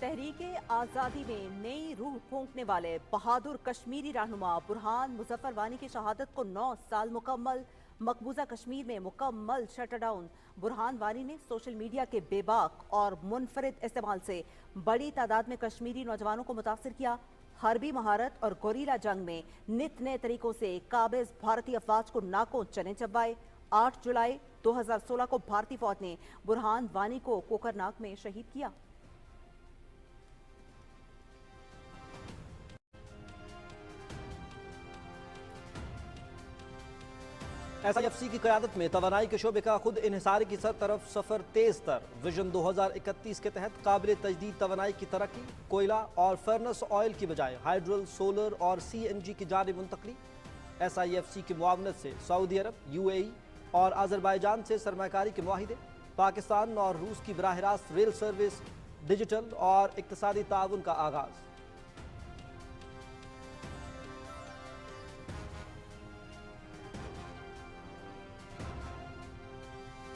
तहरीक आज़ादी में नई रूह फूंकने वाले बहादुर कश्मीरी रहनुमा बुरहान मुजफ्फर वानी की शहादत को 9 साल मुकम्मल। मकबूजा कश्मीर में मुकम्मल शटडाउन। बुरहान वानी ने सोशल मीडिया के बेबाक और मुनफरिद इस्तेमाल से बड़ी तादाद में कश्मीरी नौजवानों को मुतासिर किया। हरबी महारत और गोरीला जंग में नित नए तरीकों से काबिज भारतीय अफवाज को नाकों चने चबवाए। 8 जुलाई 2016 को भारतीय फौज ने बुरहान वानी को कोकरनाग में शहीद किया। SIFC की क़यादत में तवानाई के शोबे का खुद इन्हिसारी की तरफ सफ़र तेज़ तर। विजन 2031 के तहत काबिल तजदीद तवानाई की तरक्की, कोयला और फर्नस ऑयल की बजाय हाइड्रल, सोलर और CNG की जानिब मुंतकली। SIFC की मुआवनत से सऊदी अरब, UAE और अजरबैजान से सरमाकारी के मुआहिदे। पाकिस्तान और रूस की बराह रास्त रेल सर्विस, डिजिटल और इक्तिसादी ताउन का आगाज़।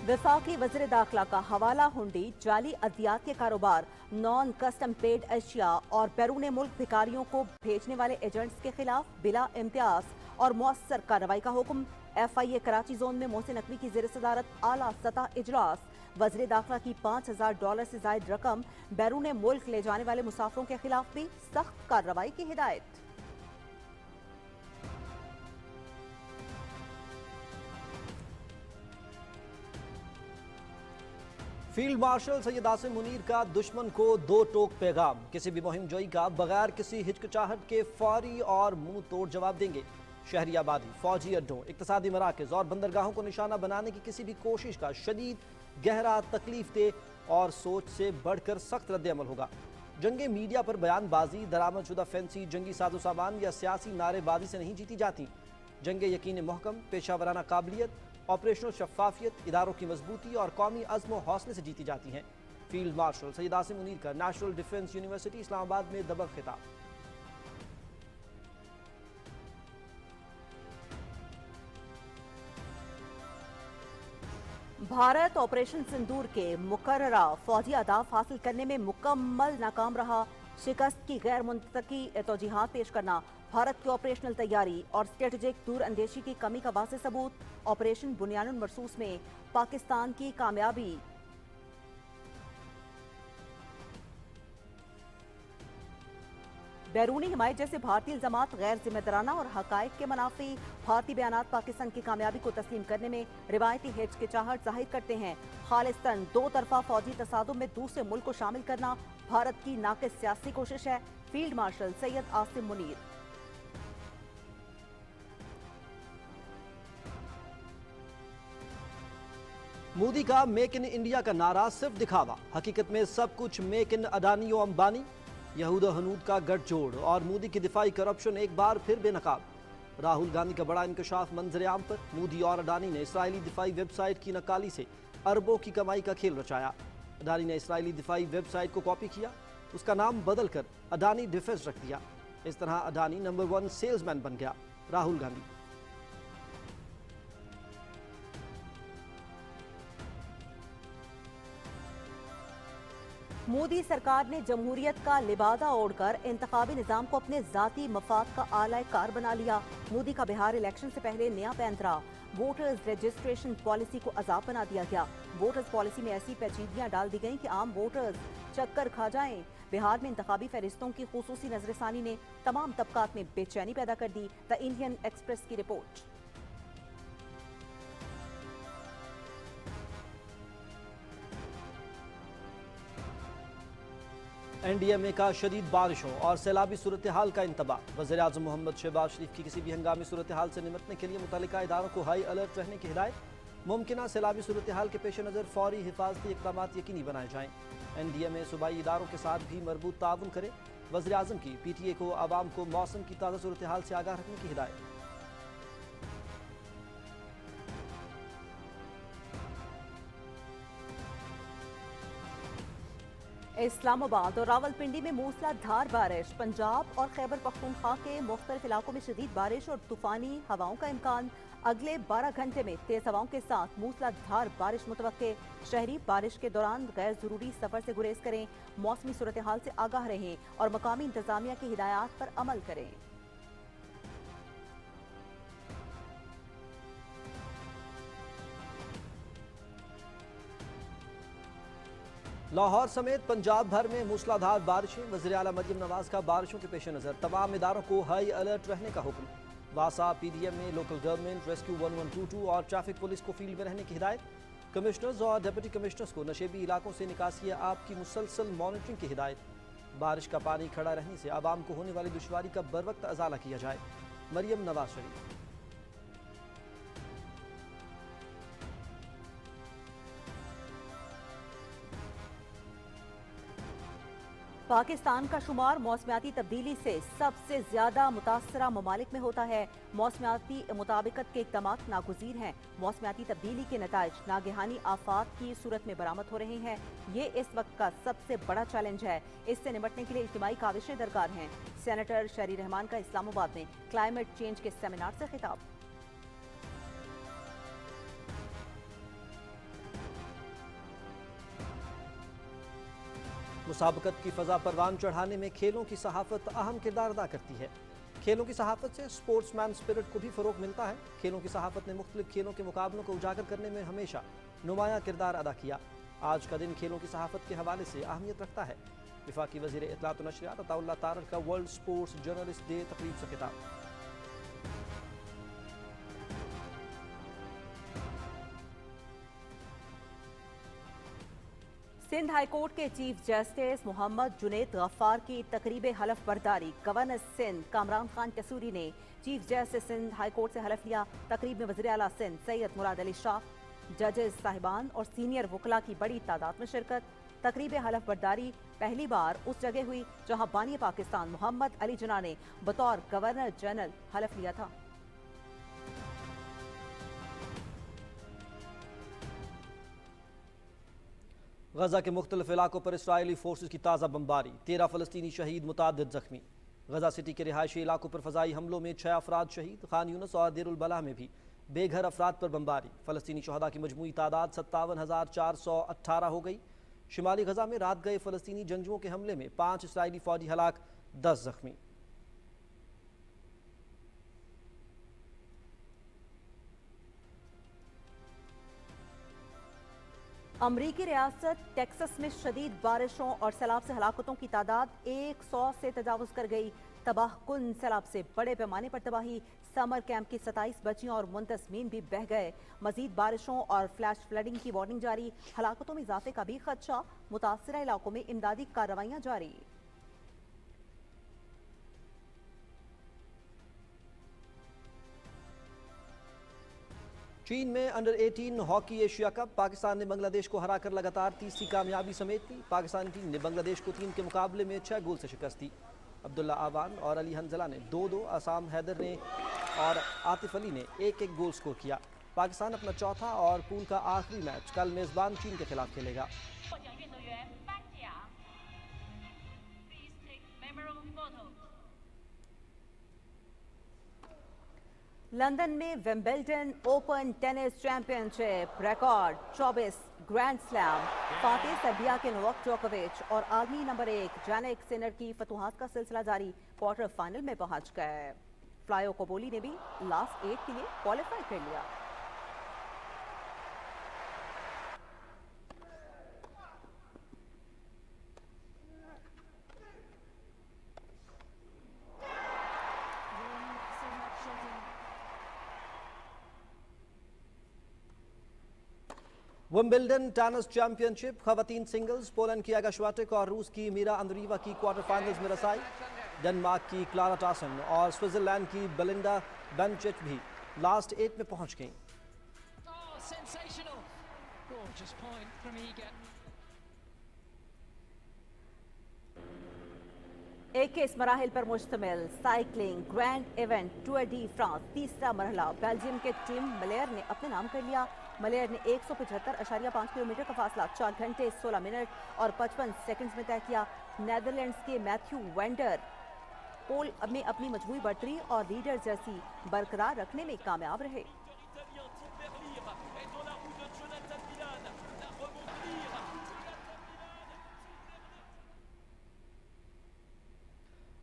वफाकी वज़ीर दाखिला का हवाला हुंडी, जाली अद्वियात के कारोबार, नॉन कस्टम पेड अशिया और बैरून मुल्क भिखारियों को भेजने वाले एजेंट्स के खिलाफ बिला इम्तियाज और मौसर कार्रवाई का हुक्म। FIA कराची जोन में मोहसिन नकवी की ज़ेर सदारत आला सतह इजलास। वज़ीर दाखिला की $5000 से ज़ायद रकम बैरून मुल्क ले जाने वाले मुसाफिरों के खिलाफ भी सख्त कार्रवाई की हिदायत। फील्ड मार्शल सैयद आसिम मुनीर का दुश्मन को दो टोक पैगाम। किसी भी मुहिम जोई का बगैर किसी हिचकिचाहट के फौरी और मुंह तोड़ जवाब देंगे। शहरी आबादी, फौजी अड्डों, इक्तसादी मराकज और बंदरगाहों को निशाना बनाने की किसी भी कोशिश का शदीद, गहरा, तकलीफ दे और सोच से बढ़कर सख्त रद्द-ए-अमल होगा। जंगे मीडिया पर बयानबाजी, दरामदशुदा फैंसी जंगी साजो सामान या सियासी नारेबाजी से नहीं जीती जाती। जंगे यकीन महकम, पेशावराना काबिलियत, ऑपरेशनल शफाफियत, इदारों की मजबूती और कौमी अज़्म हौसले से जीती जाती हैं। फील्ड मार्शल सैयद आसिम मुनीर का नेशनल डिफेंस यूनिवर्सिटी इस्लामाबाद में दबंग खिताब। भारत ऑपरेशन सिंदूर के मुकर्ररा फौजी अहदाफ हासिल करने में मुकम्मल नाकाम रहा। शिकस्त की गैर मुंतकी तौजीहात पेश करना भारत की ऑपरेशनल तैयारी और स्ट्रेटेजिक दूर अंदेशी की कमी का वाज़ेह सबूत। ऑपरेशन बुनियानुल मरसूस में पाकिस्तान की कामयाबी। बैरूनी हिमायत जैसे भारतीय इल्जामात गैर जिम्मेदाराना और हकायक के मनाफी। भारतीय बयानात पाकिस्तान की कामयाबी को तस्लीम करने में रिवायती हिचकिचाहट जाहिर करते हैं। खालिस्तान दो तरफा फौजी तसादुम में दूसरे मुल्क को शामिल करना भारत की नाकिस सियासी कोशिश है। Field marshal Syed Asim Munir. मोदी का मेक इन इंडिया का नारा सिर्फ दिखावा, हकीकत में सब कुछ मेक इन अडानी और अंबानी। यहूद हनूद का गठजोड़ और मोदी की दिफाई करप्शन एक बार फिर बेनकाब। राहुल गांधी का बड़ा इंकशाफ मंजर आम पर। मोदी और अडानी ने इसराइली दिफाई वेबसाइट की नकाली से अरबों की कमाई का खेल रचाया। अडानी ने इसराइली दिफाई वेबसाइट को कॉपी किया, उसका नाम बदल कर अडानी डिफेंस रख दिया। इस तरह अडानी नंबर 1 सेल्समैन बन गया। राहुल गांधी। मोदी सरकार ने जमहूरियत का लिबादा ओढ़कर इंतखाबी निजाम को अपने जाती मफाद का आला कार बना लिया। मोदी का बिहार इलेक्शन से पहले नया पैंतरा, वोटर्स रजिस्ट्रेशन पॉलिसी को अजाब बना दिया गया। वोटर्स पॉलिसी में ऐसी पेचीदगियां डाल दी गईं कि आम वोटर्स चक्कर खा जाएं। बिहार में इंतखाबी फहरिस्तों की खुसूसी नजरसानी ने तमाम तबकात में बेचैनी पैदा कर दी। द इंडियन एक्सप्रेस की रिपोर्ट। NDMA का शदीद बारिशों और सैलाबी सूरत हाल का इंतबाह। वज़ीर आज़म मोहम्मद शहबाज शरीफ की किसी भी हंगामी सूरत हाल से निपटने के लिए मुतल्लिका इदारों को हाई अलर्ट रहने की हिदायत। मुमकिन सैलाबी सूरत हाल के पेश नज़र फौरी हिफाजती इक़दाम यकीनी बनाए जाएँ। NDMA सूबाई इदारों के साथ भी मरबूत ताउन करे। वज़ीर आज़म की PTA को आवाम को मौसम की ताज़ा सूरत हाल से आगाह रखने की हिदायत। इस्लामाबाद और रावलपिंडी में मूसलाधार बारिश, पंजाब और खैबर पख्तूनख्वा के मुख्तलिफ इलाकों में शदीद बारिश और तूफानी हवाओं का इम्कान। अगले 12 घंटे में तेज हवाओं के साथ मूसलाधार बारिश मुतवक्के। शहरी बारिश के दौरान गैर जरूरी सफर से गुरेज करें, मौसमी सूरत हाल से आगाह रहें और मकामी इंतजामिया की हिदायत पर अमल करें। लाहौर समेत पंजाब भर में मूसलाधार बारिशें। वज़ीर आला मरियम नवाज का बारिशों के पेश नज़र तमाम इदारों को हाई अलर्ट रहने का हुक्म। वासा पीडीएम में लोकल गवर्नमेंट, रेस्क्यू 1122 और ट्रैफिक पुलिस को फील्ड में रहने की हिदायत। कमिश्नर्स और डिप्टी कमिश्नर्स को नशेबी इलाकों से निकासी आब की मुसलसल मॉनिटरिंग की हिदायत। बारिश का पानी खड़ा रहने से आवाम को होने वाली दुश्वारी का बरवक्त अजाला किया जाए। मरियम नवाज शरीफ। पाकिस्तान का शुमार मौसमियाती तब्दीली से सबसे ज्यादा मुतासरा ममालिक में होता है। मौसमियाती मुताबिकत के इक़दाम नागुज़ीर हैं। मौसमियाती तब्दीली के नताइज नागहानी आफात की सूरत में बरामद हो रहे हैं। ये इस वक्त का सबसे बड़ा चैलेंज है। इससे निपटने के लिए इज्तिमाई काविशें दरकार हैं। सेनेटर शहरी रहमान का इस्लामाबाद में क्लाइमेट चेंज के सेमिनार से खिताब। मुसाबकत की फ़ज़ा परवान चढ़ाने में खेलों की सहाफ़त अहम किरदार अदा करती है। खेलों की सहाफ़त से स्पोर्ट्समैन स्पिरिट को भी फ़रोग़ मिलता है। खेलों की सहाफ़त ने मुख्तलिफ खेलों के मुकाबलों को उजागर करने में हमेशा नुमायाँ किरदार अदा किया। आज का दिन खेलों की सहाफ़त के हवाले से अहमियत रखता है। वफाकी वज़ीर इत्तलात व नशरियात अताउल्लाह तारड़ का वर्ल्ड स्पोर्ट्स जर्नलिस्ट डे तकरीब से खिताब। सिंध हाई कोर्ट के चीफ जस्टिस मोहम्मद जुनैद गफ्फार की तकरीब हलफ बर्दारी। गवर्नर सिंध कामरान खान कसूरी ने chief justice Sindh high court से हलफ लिया। तकरीब में वज़ीर आला सिंध सैयद मुराद अली शाह, जजेस साहिबान और सीनियर वकला की बड़ी तादाद में शिरकत। तकरीब हलफ बर्दारी पहली बार उस जगह हुई जहां बानी पाकिस्तान मोहम्मद अली जिन्ना ने बतौर गवर्नर जनरल हलफ लिया था। गजा के मुख्तलिफ इलाकों पर इसराइली फोर्सेज की ताज़ा बमबारी। 13 फ़लस्तीनी शहीद, मुतादिद जख्मी। गजा सिटी के रिहायशी इलाकों पर फ़ज़ाई हमलों में 6 अफराद शहीद। खान यूनस और देरुल बलाह में भी बेघर अफराद पर बमबारी। फ़लस्तीनी शहदा की मजमूई तादाद 57,418 हो गई। शिमाली गजा में रात गए फ़लस्तीनी जंगजुओं के हमले में 5 इसराइली फ़ौजी हलाक, 10 जख्मी। अमरीकी रियासत टेक्सास में शदीद बारिशों और सैलाब से हलाकतों की तादाद 100 से तजावुज कर गई। तबाह कुन सैलाब से बड़े पैमाने पर तबाही। समर कैंप की 27 बच्चियों और मुंतजमीन भी बह गए। मजीद बारिशों और फ्लैश फ्लडिंग की वार्निंग जारी। हलाकतों में इजाफे का भी खदशा। मुतासरा इलाकों में इमदादी कार्रवाइयां जारी। चीन में under 18 hockey Asia cup. Pakistan ने बांग्लादेश को हराकर लगातार तीसरी कामयाबी समेट ली। पाकिस्तानी टीम ने बांग्लादेश को 3 के मुकाबले में 6 गोल से शिकस्त दी। अब्दुल्ला आवान और अली हंजला ने 2-2, आसाम हैदर ने और आतिफ अली ने 1-1 गोल स्कोर किया। पाकिस्तान अपना चौथा और पूल का आखिरी मैच कल मेजबान चीन के खिलाफ खेलेगा। लंदन में Wimbledon open tennis championship record 24 grand slam. फातेह सर्बिया के नोवाक जोकोविच और आलमी नंबर 1 जानिक सिनर की फतुहात का सिलसिला जारी। क्वार्टर फाइनल में पहुंच गए। फ्लायो कोबोली ने भी लास्ट 8 के लिए क्वालिफाई कर लिया। विंबलडन टेनिस चैंपियनशिप खवातीन सिंगल्स। पोलैंड की आगा श्वाटेक और रूस की मीरा अंद्रीवा की क्वार्टर फाइनल्स में रसाई। डेनमार्क की क्लारा टासन और स्विट्जरलैंड की बेलिंडा बेनचिच भी लास्ट 8 में पहुंच गईं। इक्कीस मराहिल पर मुश्तमिल cycling grand event Tour de France तीसरा मरहला बेल्जियम के टिम मलेयर ने अपने नाम कर लिया। मलेर ने 175.5 किलोमीटर का फासला 4 घंटे 16 मिनट और 55 सेकंड्स में तय किया। नेदरलैंड्स के मैथ्यू वेंडर पोल में अपनी मजमूई बढ़तरी और लीडर जर्सी बरकरार रखने में कामयाब रहे।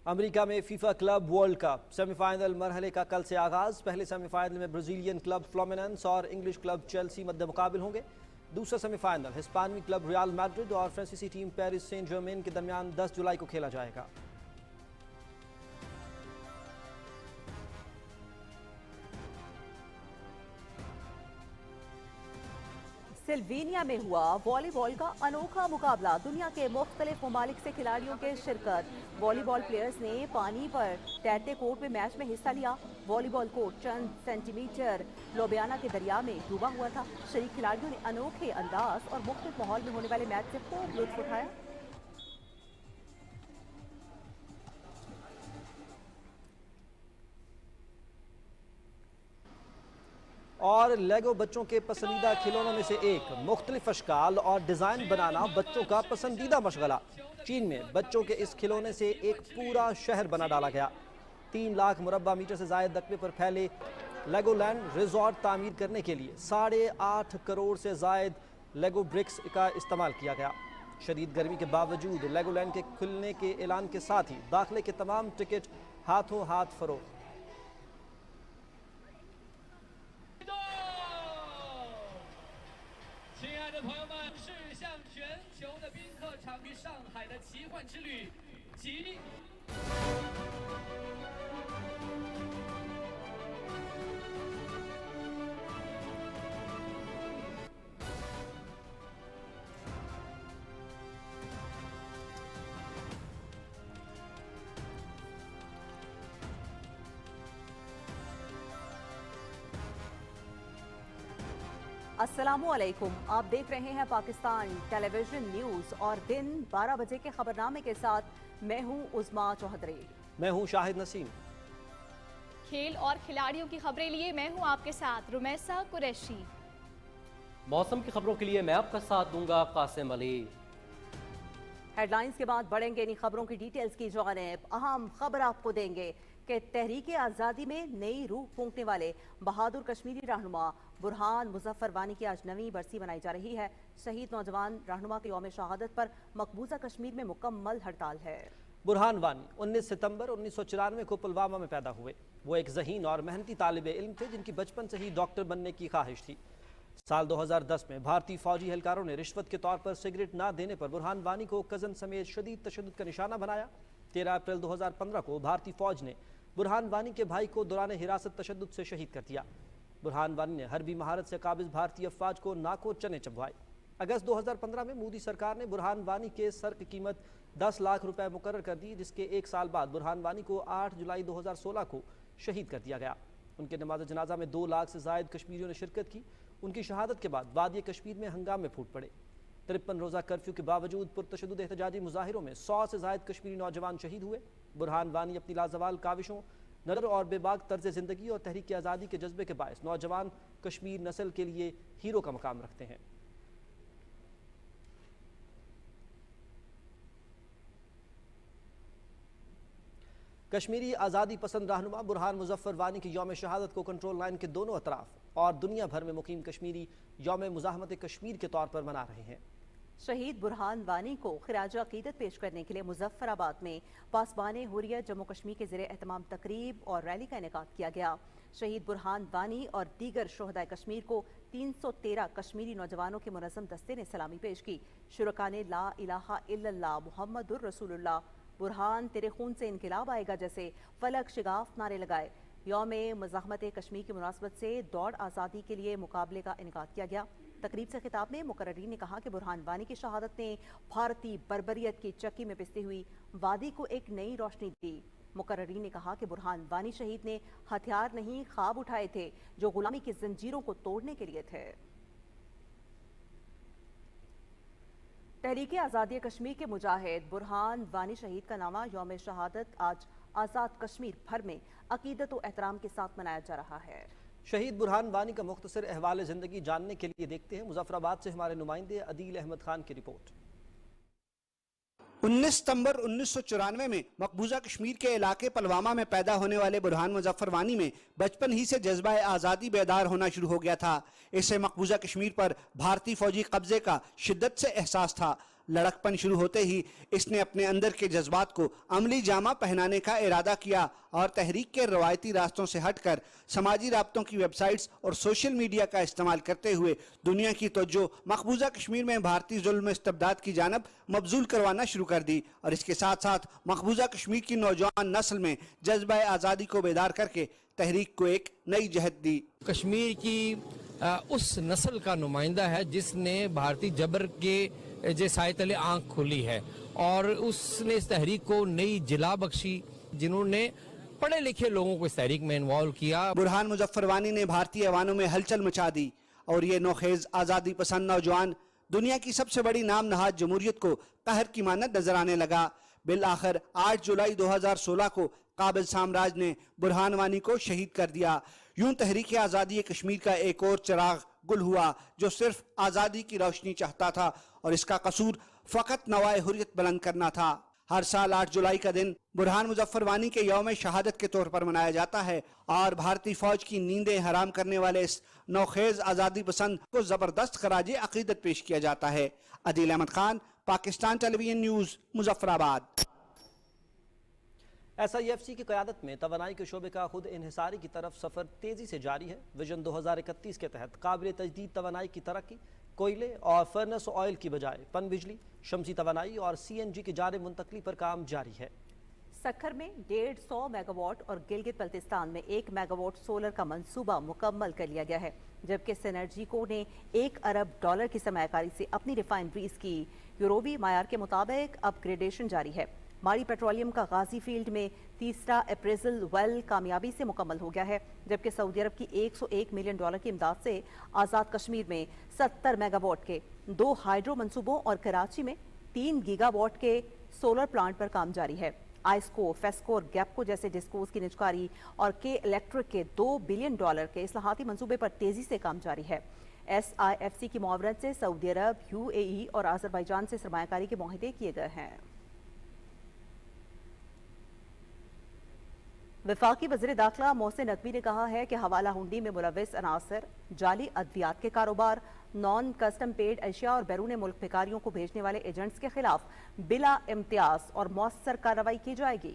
अमेरिका में FIFA club world cup semifinal मरहले का कल से आगाज। पहले सेमीफाइनल में ब्राजीलियन क्लब फ्लोमिनेंस और इंग्लिश क्लब चेल्सी मध्य मुकाबिल होंगे। दूसरा सेमीफाइनल हिस्पानवी क्लब रियल मैड्रिड और फ्रांसीसी टीम पेरिस सेंट जर्मेन के दरमियान 10 जुलाई को खेला जाएगा। सिल्वेनिया में हुआ वॉलीबॉल का अनोखा मुकाबला। दुनिया के मुख्तलिफ ममालिक से खिलाड़ियों के शिरकत। वॉलीबॉल प्लेयर्स ने पानी पर तैरते कोर्ट में मैच में हिस्सा लिया। वॉलीबॉल कोर्ट चंद सेंटीमीटर लोबियाना के दरिया में डूबा हुआ था। शरीक खिलाड़ियों ने अनोखे अंदाज और मुख्तलिफ माहौल में होने वाले मैच से खूब लुत्फ उठाया। और लेगो बच्चों के पसंदीदा खिलौनों में से एक। मुख्तलिफ अशकाल और डिज़ाइन बनाना बच्चों का पसंदीदा मशगला। चीन में बच्चों के इस खिलौने से एक पूरा शहर बना डाला गया। 3 लाख मुरब्बा मीटर से ज़ायद रकबे पर फैले लेगोलैंड रिजॉर्ट तामीर करने के लिए 8.5 करोड़ से ज़ायद लेगो ब्रिक्स का इस्तेमाल किया गया। शदीद गर्मी के बावजूद लेगोलैंड के खुलने के ऐलान के साथ ही दाखिले के तमाम टिकट हाथों हाथ फरोख्त। 亲爱的朋友们，是向全球的宾客敞开上海的奇幻之旅，即。अस्सलामुअलैकुम, आप देख रहे हैं पाकिस्तान टेलीविजन न्यूज़ और दिन 12 बजे के खबरनामे के साथ मैं हूं उस्मा चौधरी। मैं हूं शाहिद नसीम। खेल और खिलाड़ियों की खबरें लिए मैं हूं आपके साथ रुमैसा कुरैशी। मौसम की खबरों के लिए मैं आपका साथ दूंगा कासिम अली। हेडलाइंस के बाद बढ़ेंगे इन खबरों की डिटेल्स की जानिब। अहम खबर आपको देंगे कि तहरीक आज़ादी में नई रूह फूंकने वाले बहादुर कश्मीरी रहनुमा बुरहान मुजफ्फर वानी की आज नवीं बरसी मनाई जा रही है। शहीद नौजवान रहनुमा के यौम शहादत पर मकबूजा कश्मीर में मुकम्मल हड़ताल है। बुरहान वानी 19 सितंबर 1994 को पुलवामा में पैदा हुए। वो एक ज़हीन और मेहनती तालिब इल्म थे जिनकी बचपन से ही डॉक्टर बनने की ख्वाहिश थी। साल 2010 में भारतीय फौजी एहलकारों ने रिश्वत के तौर पर सिगरेट ना देने पर बुरहान वानी को कज़न समेत शदीद तशद्दुद का निशाना बनाया। 13 अप्रैल 2015 को भारतीय फौज ने बुरहान वानी के भाई को दौरान हिरासत तशद्दुद से शहीद कर दिया। बुरहान वानी ने हरबी महारत से काबिज भारतीय अफवाज को नाको चने चबवाए। अगस्त 2015 में मोदी सरकार ने बुरहान वानी के सर की कीमत 10 लाख रुपए मुकर्रर कर दी, जिसके एक साल बाद बुरहान वानी को 8 जुलाई 2016 को शहीद कर दिया गया। उनके नमाज जनाजा में 2 लाख से ज़ायद कश्मीरियों ने शिरकत की। उनकी शहादत के बाद वादी कश्मीर में हंगामे फूट पड़े। 53 रोज़ा कर्फ्यू के बावजूद पुरतशद्दुद एहतजाजी मुजाहिरों में 100 से ज़ायद कश्मीरी नौजवान शहीद हुए। बुरहान वानी अपनी लाजवाल काविशों, नज़र और बेबाक तर्ज ज़िंदगी और तहरीक आज़ादी के जज्बे के बायस नौजवान कश्मीर नस्ल के लिए हीरो का मकाम रखते हैं। कश्मीरी आज़ादी पसंद रहनुमा बुरहान मुजफ्फर वानी की यौम शहादत को कंट्रोल लाइन के दोनों अतराफ और दुनिया भर में मुकीम कश्मीरी यौम मुज़ाहमत कश्मीर के तौर पर मना रहे हैं। शहीद बुरहान वानी को खिराज अकीदत पेश करने के लिए मुजफ्फराबाद में पासबान हुर्रियत जम्मू कश्मीर के ज़रिए एहतमाम तकरीब और रैली का इनेकाद किया गया। शहीद बुरहान वानी और दीगर शोहदाए कश्मीर को 313 कश्मीरी नौजवानों के मुनज़्ज़म दस्ते ने सलामी पेश की। शुरका ने ला इलाहा इल्लल्लाह मुहम्मदुर रसूलुल्लाह, बुरहान तेरे खून से इनकलाब आएगा जैसे फलक शिगाफ नारे लगाए। यौम मुज़ाहमत कश्मीर की मुनासबत से दौड़ आज़ादी के लिए मुकाबले का इनेकाद किया गया। तकरीब से खिताब में मुकर्रीन ने कहा कि बुरहान वानी की शहादत ने भारतीय बर्बरियत की चक्की में पिसती हुई वादी को एक नई रोशनी दी। मुकर्रीन ने कहा कि बुरहान वानी शहीद ने हथियार नहीं ख्वाब उठाए थे जो गुलामी की जंजीरों को तोड़ने के लिए थे। तहरीक आज़ादी कश्मीर के मुजाहिद बुरहान वानी शहीद का नामा यौम शहादत आज आज़ाद कश्मीर भर में अकीदत व एहतराम के साथ मनाया जा रहा है। شہید برہان وانی کا مختصر احوال زندگی جاننے کے لیے دیکھتے ہیں مظفر آباد سے ہمارے نمائندے عدیل احمد خان کی رپورٹ۔ 19 ستمبر 1994 میں مقبوضہ کشمیر کے علاقے پلوامہ میں پیدا ہونے والے برہان مظفر وانی میں بچپن ہی سے جذبہ آزادی بیدار ہونا شروع ہو گیا تھا۔ اسے مقبوضہ کشمیر پر بھارتی فوجی قبضے کا شدت سے احساس تھا۔ لڑکپن شروع ہوتے ہی اس نے اپنے اندر کے جذبات کو عملی جامہ پہنانے کا ارادہ کیا اور تحریک کے روایتی راستوں سے ہٹ کر سماجی رابطوں کی ویب سائٹس اور سوشل میڈیا کا استعمال کرتے ہوئے دنیا کی توجہ مقبوضہ کشمیر میں بھارتی ظلم استبداد کی جانب مبذول کروانا شروع کر دی اور اس کے ساتھ ساتھ مقبوضہ کشمیر کی نوجوان نسل میں جذبہ آزادی کو بیدار کر کے تحریک کو ایک نئی جہت دی۔ کشمیر کی اس نسل کا نمائندہ ہے جس نے بھارتی جبر کے سائے تلے آنکھ کھولی ہے اور اس نے اس تحریک کو نئی جلا بخشی، جنہوں نے پڑھے لکھے لوگوں کو اس تحریک میں انوالو کیا۔ برہان مظفر وانی نے بھارتی ایوانوں میں ہلچل مچا دی اور یہ نوخیز آزادی پسند نوجوان دنیا کی سب سے بڑی نام نہاد جمہوریت کو قہر کی مانند نظر آنے لگا۔ بالآخر 8 جولائی 2016 کو قابل سامراج نے برہان وانی کو شہید کر دیا۔ یوں تحریک آزادی کشمیر کا ایک اور چراغ گل ہوا جو صرف آزادی کی روشنی چاہتا تھا اور اس کا قصور فقط نوائے حریت بلند کرنا تھا۔ ہر سال 8 جولائی کا دن برہان مظفر وانی کے یوم شہادت کے طور پر منایا جاتا ہے اور بھارتی فوج کی نیندیں حرام کرنے والے اس نوخیز آزادی پسند کو زبردست خراج عقیدت پیش کیا جاتا ہے۔ عدیل احمد خان، پاکستان ٹیلی ویژن نیوز، مظفر آباد۔ SIFC کی قیادت میں توانائی کے شعبے کا خود انحصاری کی طرف سفر تیزی سے جاری ہے۔ ویژن 2031 کے تحت قابل تجدید توانائی کی ترقی، کوئلے اور فرنس آئل کی بجائے پن بجلی، شمسی توانائی اور CNG کی جانب منتقلی پر کام جاری ہے۔ سکھر میں 150 میگا واٹ اور گلگت بلتستان میں 1 میگا واٹ سولر کا منصوبہ مکمل کر لیا گیا ہے، جبکہ سینرجیکو نے $1 ارب کی سرمایہ کاری سے اپنی ریفائنریز کی یوروپی معیار کے مطابق اپ گریڈیشن جاری ہے۔ ماری پیٹرولیم کا غازی فیلڈ میں تیسرا اپریزل ویل کامیابی سے مکمل ہو گیا ہے، جبکہ سعودی عرب کی $101 ملین کی امداد سے آزاد کشمیر میں 70 میگا واٹ کے 2 ہائیڈرو منصوبوں اور کراچی میں 3 گیگا واٹ کے سولر پلانٹ پر کام جاری ہے۔ آئسکو، فیسکو اور گیپکو جیسے ڈسکوز کی نجکاری اور کے الیکٹرک کے $2 بلین کے اصلاحاتی منصوبے پر تیزی سے کام جاری ہے۔ SIFC کی معاونت سے سعودی عرب، UAE اور آذربائیجان سے سرمایہ کاری کے معاہدے کیے گئے ہیں۔ وفاقی وزیر داخلہ محسن نقوی نے کہا ہے کہ حوالہ ہنڈی میں ملوث عناصر، جعلی ادویات کے کاروبار، نان کسٹم پیڈ اشیاء اور بیرون ملک بھکاریوں کو بھیجنے والے ایجنٹس کے خلاف بلا امتیاز اور مؤثر کارروائی کی جائے گی۔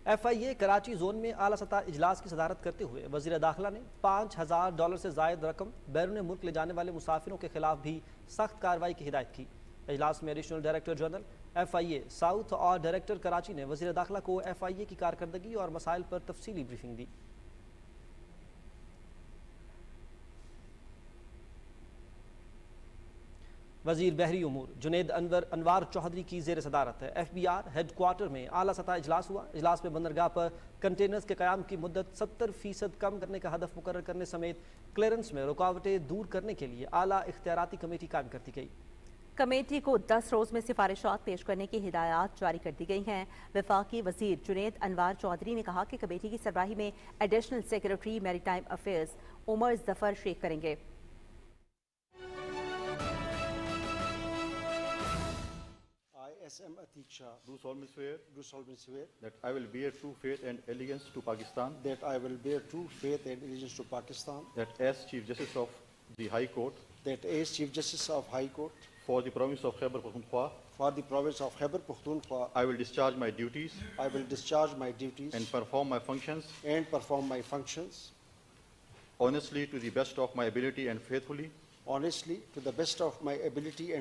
FIA کراچی زون میں اعلیٰ سطح اجلاس کی صدارت کرتے ہوئے وزیر داخلہ نے $5000 سے زائد رقم بیرون ملک لے جانے والے مسافروں کے خلاف بھی سخت کارروائی کی ہدایت کی۔ اجلاس میں additional director general FIA south اور ڈائریکٹر کراچی نے وزیر داخلہ کو FIA کی کارکردگی اور مسائل پر تفصیلی بریفنگ دی۔ وزیر بحری امور جنید انوار چودھری کی زیر صدارت ہے FBR ہیڈ کوارٹر میں اعلیٰ سطح اجلاس ہوا۔ اجلاس میں بندرگاہ پر کنٹینرز کے قیام کی مدت 70% کم کرنے کا ہدف مقرر کرنے سمیت کلیئرنس میں رکاوٹیں دور کرنے کے لیے اعلیٰ اختیاراتی کمیٹی قائم کر دی گئی۔ کمیٹی کو 10 روز میں سفارشات پیش کرنے کی ہدایات جاری کر دی گئی ہیں۔ وفاقی وزیر جنید انوار چودھری نے کہا کہ کمیٹی کی سربراہی میں ایڈیشنل سیکریٹری میری ٹائم افیئرز عمر ظفر شیخ کریں گے۔ SM Atiq Shah, do solemnly swear that I will bear true faith and allegiance to Pakistan, that I will bear true faith and allegiance to Pakistan, that as Chief Justice of the High Court that as Chief Justice of High Court for the province of Khyber Pakhtunkhwa, for the province of Khyber Pakhtunkhwa, I will discharge my duties I will discharge my duties and perform my functions honestly to the best of my ability and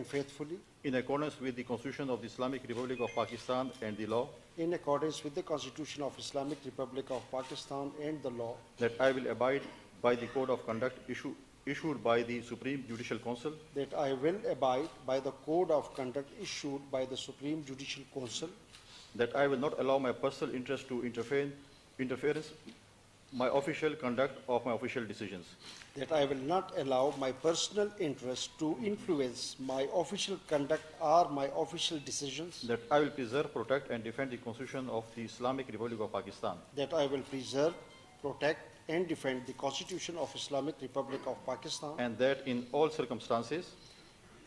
faithfully, in accordance with the Constitution of the Islamic Republic of Pakistan and the law, in accordance with the Constitution of Islamic Republic of Pakistan and the law, that I will abide by the code of conduct issued by the Supreme Judicial Council, that I will abide by the code of conduct issued by the Supreme Judicial Council, that I will not allow my personal interest to interference my official conduct of my official decisions, that I will not allow my personal interest to influence my official conduct or my official decisions, that I will preserve, protect and defend the Constitution of the Islamic Republic of Pakistan, that I will preserve, protect and defend the Constitution of Islamic Republic of Pakistan, and that in all circumstances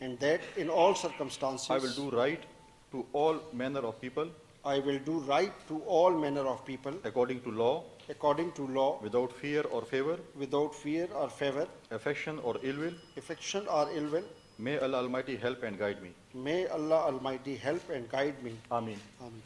and that in all circumstances I will do right to all manner of people I will do right to all manner of people according to law, without fear or favor, affection or ill will. affection or ill will. May Allah Almighty help and guide me. May Allah Almighty help and guide me. Ameen. Amen.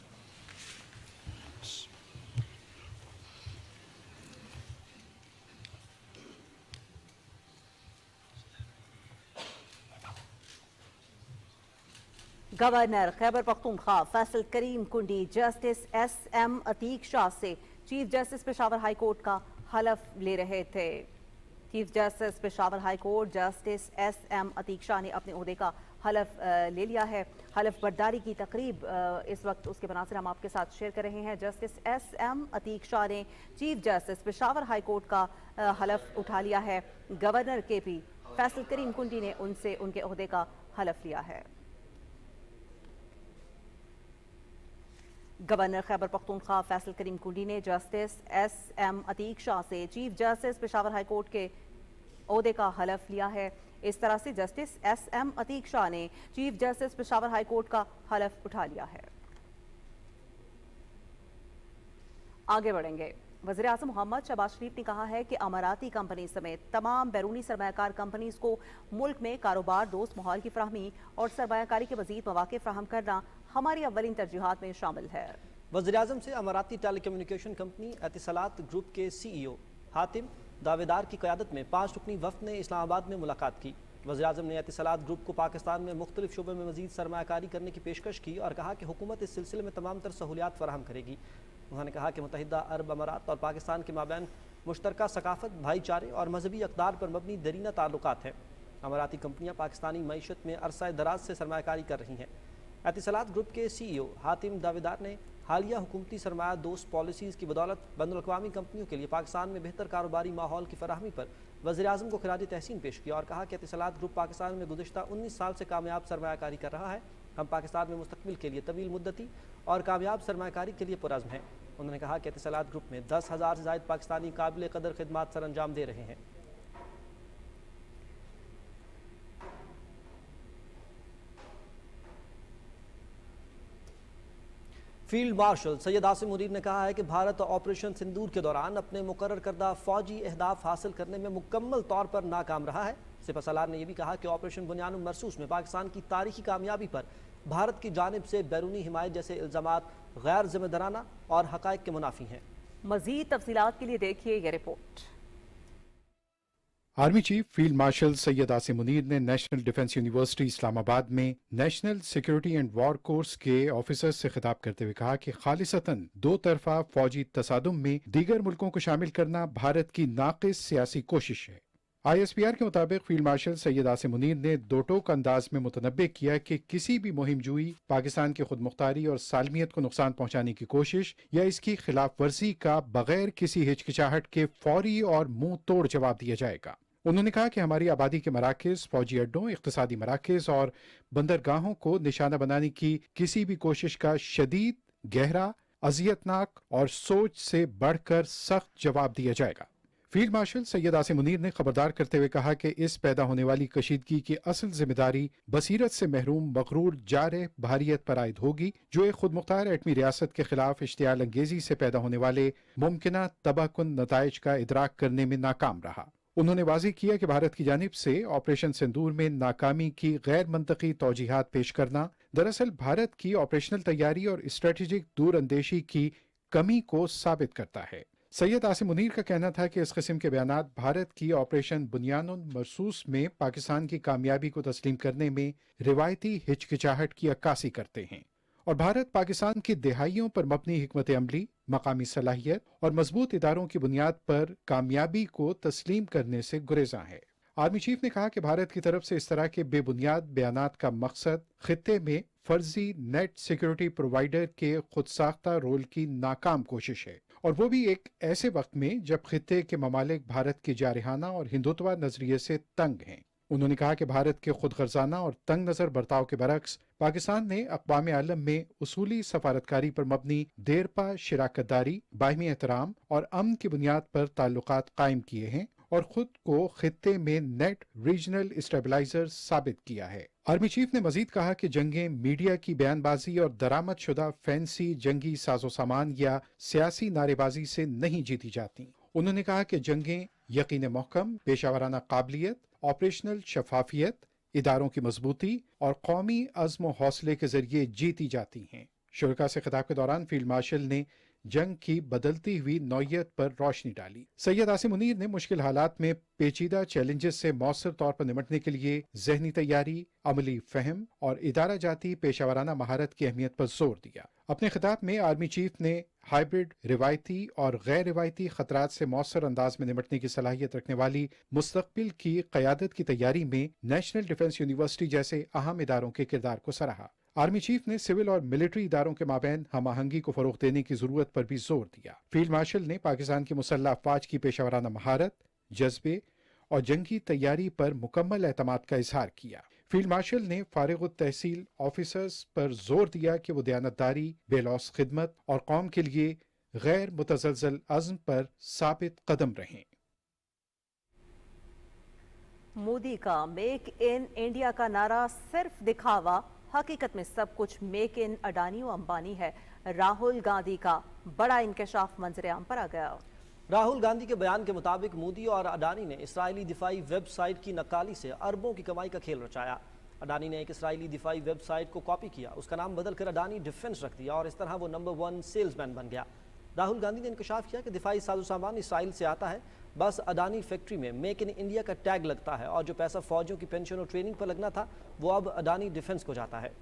Governor Khyber Pakhtunkhwa Faisal Karim Kundi justice S M. Atiq Shah से chief justice Peshawar high court का हलफ ले रहे थे। Chief justice Peshawar high court justice S M. Atiq Shah ने अपने ओहदे का हलफ ले लिया है। हलफ बर्दारी की तकरीब इस वक्त उसके मनासिर हम आपके साथ शेयर कर रहे हैं। Justice S M. अतीक शाह ने chief justice Peshawar high court का हलफ उठा लिया है। Governor KP. फैसल करीम कुंडी ने उनसे उनके ओहदे का हलफ लिया है। गवर्नर खैबर पख्तूनख्वा फैसल करीम कुंडी ने जस्टिस एस.एम. अतीक शाह से chief justice Peshawar high court के ओहदे का हलफ लिया है। इस तरह से जस्टिस एस.एम. अतीक शाह ने chief justice Peshawar high court का हलफ उठा लिया है। आगे बढ़ेंगे। वज़ीर आज़म मोहम्मद शहबाज शरीफ ने कहा है कि अमाराती कंपनी समेत तमाम बैरूनी सरमायाकार कंपनीज को मुल्क में कारोबार दोस्त माहौल की फराहमी और सरमायाकारी के मज़ीद मौक़े फराहम करना हमारी अव्वलीन तरजीहात में शामिल है। वज़ीर आज़म से अमाराती टेलीकम्युनिकेशन कंपनी एतिसलात ग्रुप के CEO हातिम दावेदार की क़यादत में 5 रुकनी वफ़द ने इस्लामाबाद में मुलाकात की। वज़ीर आज़म ने एतिसलात ग्रुप को पाकिस्तान में मुख्तलिफ शोबे में मज़ीद सरमायाकारी करने की पेशकश की और कहा कि हुकूमत इस सिलसिले में तमाम तर सहूलियात फराहम करेगी। उन्होंने कहा कि मुत्तहिदा अरब अमारात और पाकिस्तान के माबैन मुश्तरका सकाफत, भाईचारे और मजहबी अक़दार पर मबनी दरीना ताल्लुकात हैं। अमाराती कंपनियाँ पाकिस्तानी मईशत में अरसा दराज से सरमायाकारी कर रही हैं। एतिसलात ग्रुप के CEO हातिम दावेदार ने हालिया हुकूमती सरमाया दोस्त पॉलिसीज़ की बदौलत बैनुल-अक़वामी कंपनियों के लिए पाकिस्तान में बेहतर कारोबारी माहौल की फराहमी पर वज़ीर आज़म को खिराज तहसीन पेश किया और कहा कि एतिसलात ग्रुप पाकिस्तान में गुज़िश्ता 19 साल से कामयाब सरमायाकारी कर रहा है। हम पाकिस्तान में मुस्तक़बिल के लिए तवील मुद्दती और कामयाब सरमायाकारी के लिए पुरज़्म हैं। उन्होंने कहा कि एतिसलात ग्रुप में 10,000 से ज़ायद पाकिस्तानी काबिल कदर खिदमात सर अंजाम दे रहे हैं। फील्ड मार्शल सैयद आसिम मुनीर ने कहा है कि भारत ऑपरेशन सिंदूर के दौरान अपने मुकर्रर करदा फौजी अहदाफ हासिल करने में मुकम्मल तौर पर नाकाम रहा है। सिपह सलार ने यह भी कहा कि ऑपरेशन बुनियानुल मरसूस में पाकिस्तान की तारीखी कामयाबी पर भारत की जानिब से बैरूनी हिमायत जैसे इल्ज़ामात गैर जिम्मेदाराना और हक़ाइक़ के मुनाफी हैं। मज़ीद तफसीलात के लिए देखिए यह report. Army chief field marshal Syed Asim Munir ने नेशनल डिफेंस यूनिवर्सिटी इस्लामाबाद में national security and war course के ऑफिसर्स से खिताब करते हुए कहा कि खालिसतन दो तरफा फौजी तसादुम में दीगर मुल्कों को शामिल करना भारत की नाक़िस सियासी कोशिश है। ISPR के मुताबिक फील्ड मार्शल सैयद आसिम मुनीर ने दो टोक अंदाज में मुतनब्बे किया कि किसी भी मुहिम जुई, पाकिस्तान की खुद मुख्तारी और सालमियत को नुकसान पहुंचाने की कोशिश या इसकी खिलाफ वर्जी का बगैर किसी हिचकिचाहट के फौरी और मुंह तोड़ जवाब दिया जाएगा। उन्होंने कहा कि हमारी आबादी के मराकज़, फौजी अड्डों, इक़्तिसादी मराकज़ और बंदरगाहों को निशाना बनाने की किसी भी कोशिश का शदीद, गहरा, अज़ियतनाक और सोच से बढ़कर सख्त जवाब दिया जाएगा। फील्ड मार्शल सैयद आसिम मुनीर ने खबरदार करते हुए कहा कि इस पैदा होने वाली कशीदगी की असल जिम्मेदारी बसीरत से महरूम मगरूर जारह भारियत पर आयद होगी, जो एक खुद मुख्तार एटमी रियासत के खिलाफ इश्तियाल अंगेजी से पैदा होने वाले मुमकिना तबाहकुन नताइज का इदराक करने में नाकाम रहा। उन्होंने वाज़ेह किया कि भारत की जानिब से ऑपरेशन सिंदूर में नाकामी की गैर मंतकी तौजीहात पेश करना दरअसल भारत की ऑपरेशनल तैयारी और स्ट्रेटेजिक दूर अंदेशी की कमी को साबित करता है। सैयद आसिम मुनीर का कहना था कि इस किस्म के बयानात भारत की ऑपरेशन बुनियानुल मरसूस में पाकिस्तान की कामयाबी को तस्लीम करने में रिवायती हिचकिचाहट की अक्कासी करते हैं और भारत पाकिस्तान की दिहाइयों पर मबनी हिकमत अमली, मकामी सलाहियत और मजबूत इदारों की बुनियाद पर कामयाबी को तस्लीम करने से गुरेज़ां है। आर्मी चीफ ने कहा कि भारत की तरफ से इस तरह के बेबुनियाद बयानात का मकसद खित्ते में फर्जी नेट सिक्योरिटी प्रोवाइडर के खुद साख्ता रोल की नाकाम कोशिश है, और वो भी एक ऐसे वक्त में जब खित्ते के ममालिक भारत की जारहाना और हिंदुत्व नजरिए से तंग हैं। उन्होंने कहा कि भारत के खुद गर्जाना और तंग नजर बर्ताव के बरक्स पाकिस्तान ने अक़वाम आलम में उसूली सफारतकारी पर मबनी देरपा शिराकतदारी, बाहिमी एहतराम और अमन की बुनियाद पर ताल्लुकात कायम किए हैं और खुद को खित्ते में नेट रीजनल स्टेबलाइजर साबित किया है। आर्मी चीफ ने मजीद कहा कि जंगें मीडिया की बयानबाजी और दरामद शुदा फैंसी जंगी साजो सामान या सियासी नारेबाजी से नहीं जीती जाती। उन्होंने कहा कि जंगें यकीन महकम, पेशावराना काबिलियत, ऑपरेशनल शफाफियत, इदारों की मजबूती और कौमी अज़्म हौसले के जरिए जीती जाती हैं। शुरका से खिताब के दौरान फील्ड मार्शल ने जंग की बदलती हुई नौयत पर रोशनी डाली। सैयद आसिम मुनीर ने मुश्किल हालात में पेचीदा चैलेंजेस से मौसर तौर पर निपटने के लिए जहनी तैयारी, अमली फहम और इदारा जाती पेशावराना महारत की अहमियत पर जोर दिया। अपने खिताब में आर्मी चीफ ने हाइब्रिड, रिवायती और गैर रिवायती खतरात से मौसर अंदाज में निपटने की सलाहियत रखने वाली मुस्तकबिल की क़यादत की तैयारी में नेशनल डिफेंस यूनिवर्सिटी जैसे अहम इदारों के किरदार को सराहा। आर्मी चीफ ने सिविल और मिलिट्री इदारों के माबैन हम आहंगी को फरोग देने की जरूरत पर भी जोर दिया। फील्ड मार्शल ने पाकिस्तान की मुसल्लह अफवाज की पेशावराना महारत, जज्बे और जंगी तैयारी पर मुकम्मल एतमाद का इजहार किया। फील्ड मार्शल ने फारिग तहसील ऑफिसर्स पर जोर दिया कि वो दयानतदारी, बेलौस खिदमत और कौम के लिए गैर मुतज़लज़ल अज़्म पर साबित कदम रहें। मोदी का मेक इन इंडिया का नारा सिर्फ दिखावा, हकीकत में सब कुछ मेक इन अडानी और अंबानी है। राहुल गांधी का बड़ा इंकशाफ मंजर-ए-आम पर आ गया। राहुल गांधी के बयान के मुताबिक मोदी और अडानी ने इसराइली दिफाई वेबसाइट की नक्काली से अरबों की कमाई का खेल रचाया। अडानी ने एक इसराइली दिफाई वेबसाइट को कॉपी किया, उसका नाम बदलकर अडानी डिफेंस रख दिया और इस तरह वो नंबर 1 सेल्समैन बन गया। राहुल गांधी ने इंकशाफ किया कि दिफाई साजो सामान इसराइल से आता है, बस अडानी फैक्ट्री में मेक इन इंडिया का टैग लगता है और जो पैसा फौजियों की पेंशन और ट्रेनिंग पर लगना था वो अब अडानी डिफेंस को जाता है।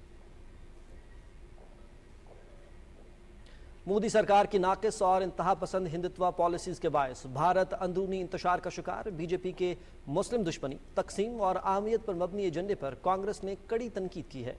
मोदी सरकार की नाकिस और इंतहा पसंद हिंदुत्व पॉलिसीज के बायस भारत अंदरूनी इंतशार का शिकार। बीजेपी के मुस्लिम दुश्मनी, तकसीम और आहमियत पर मबनी एजेंडे पर कांग्रेस ने कड़ी तनकीद की है।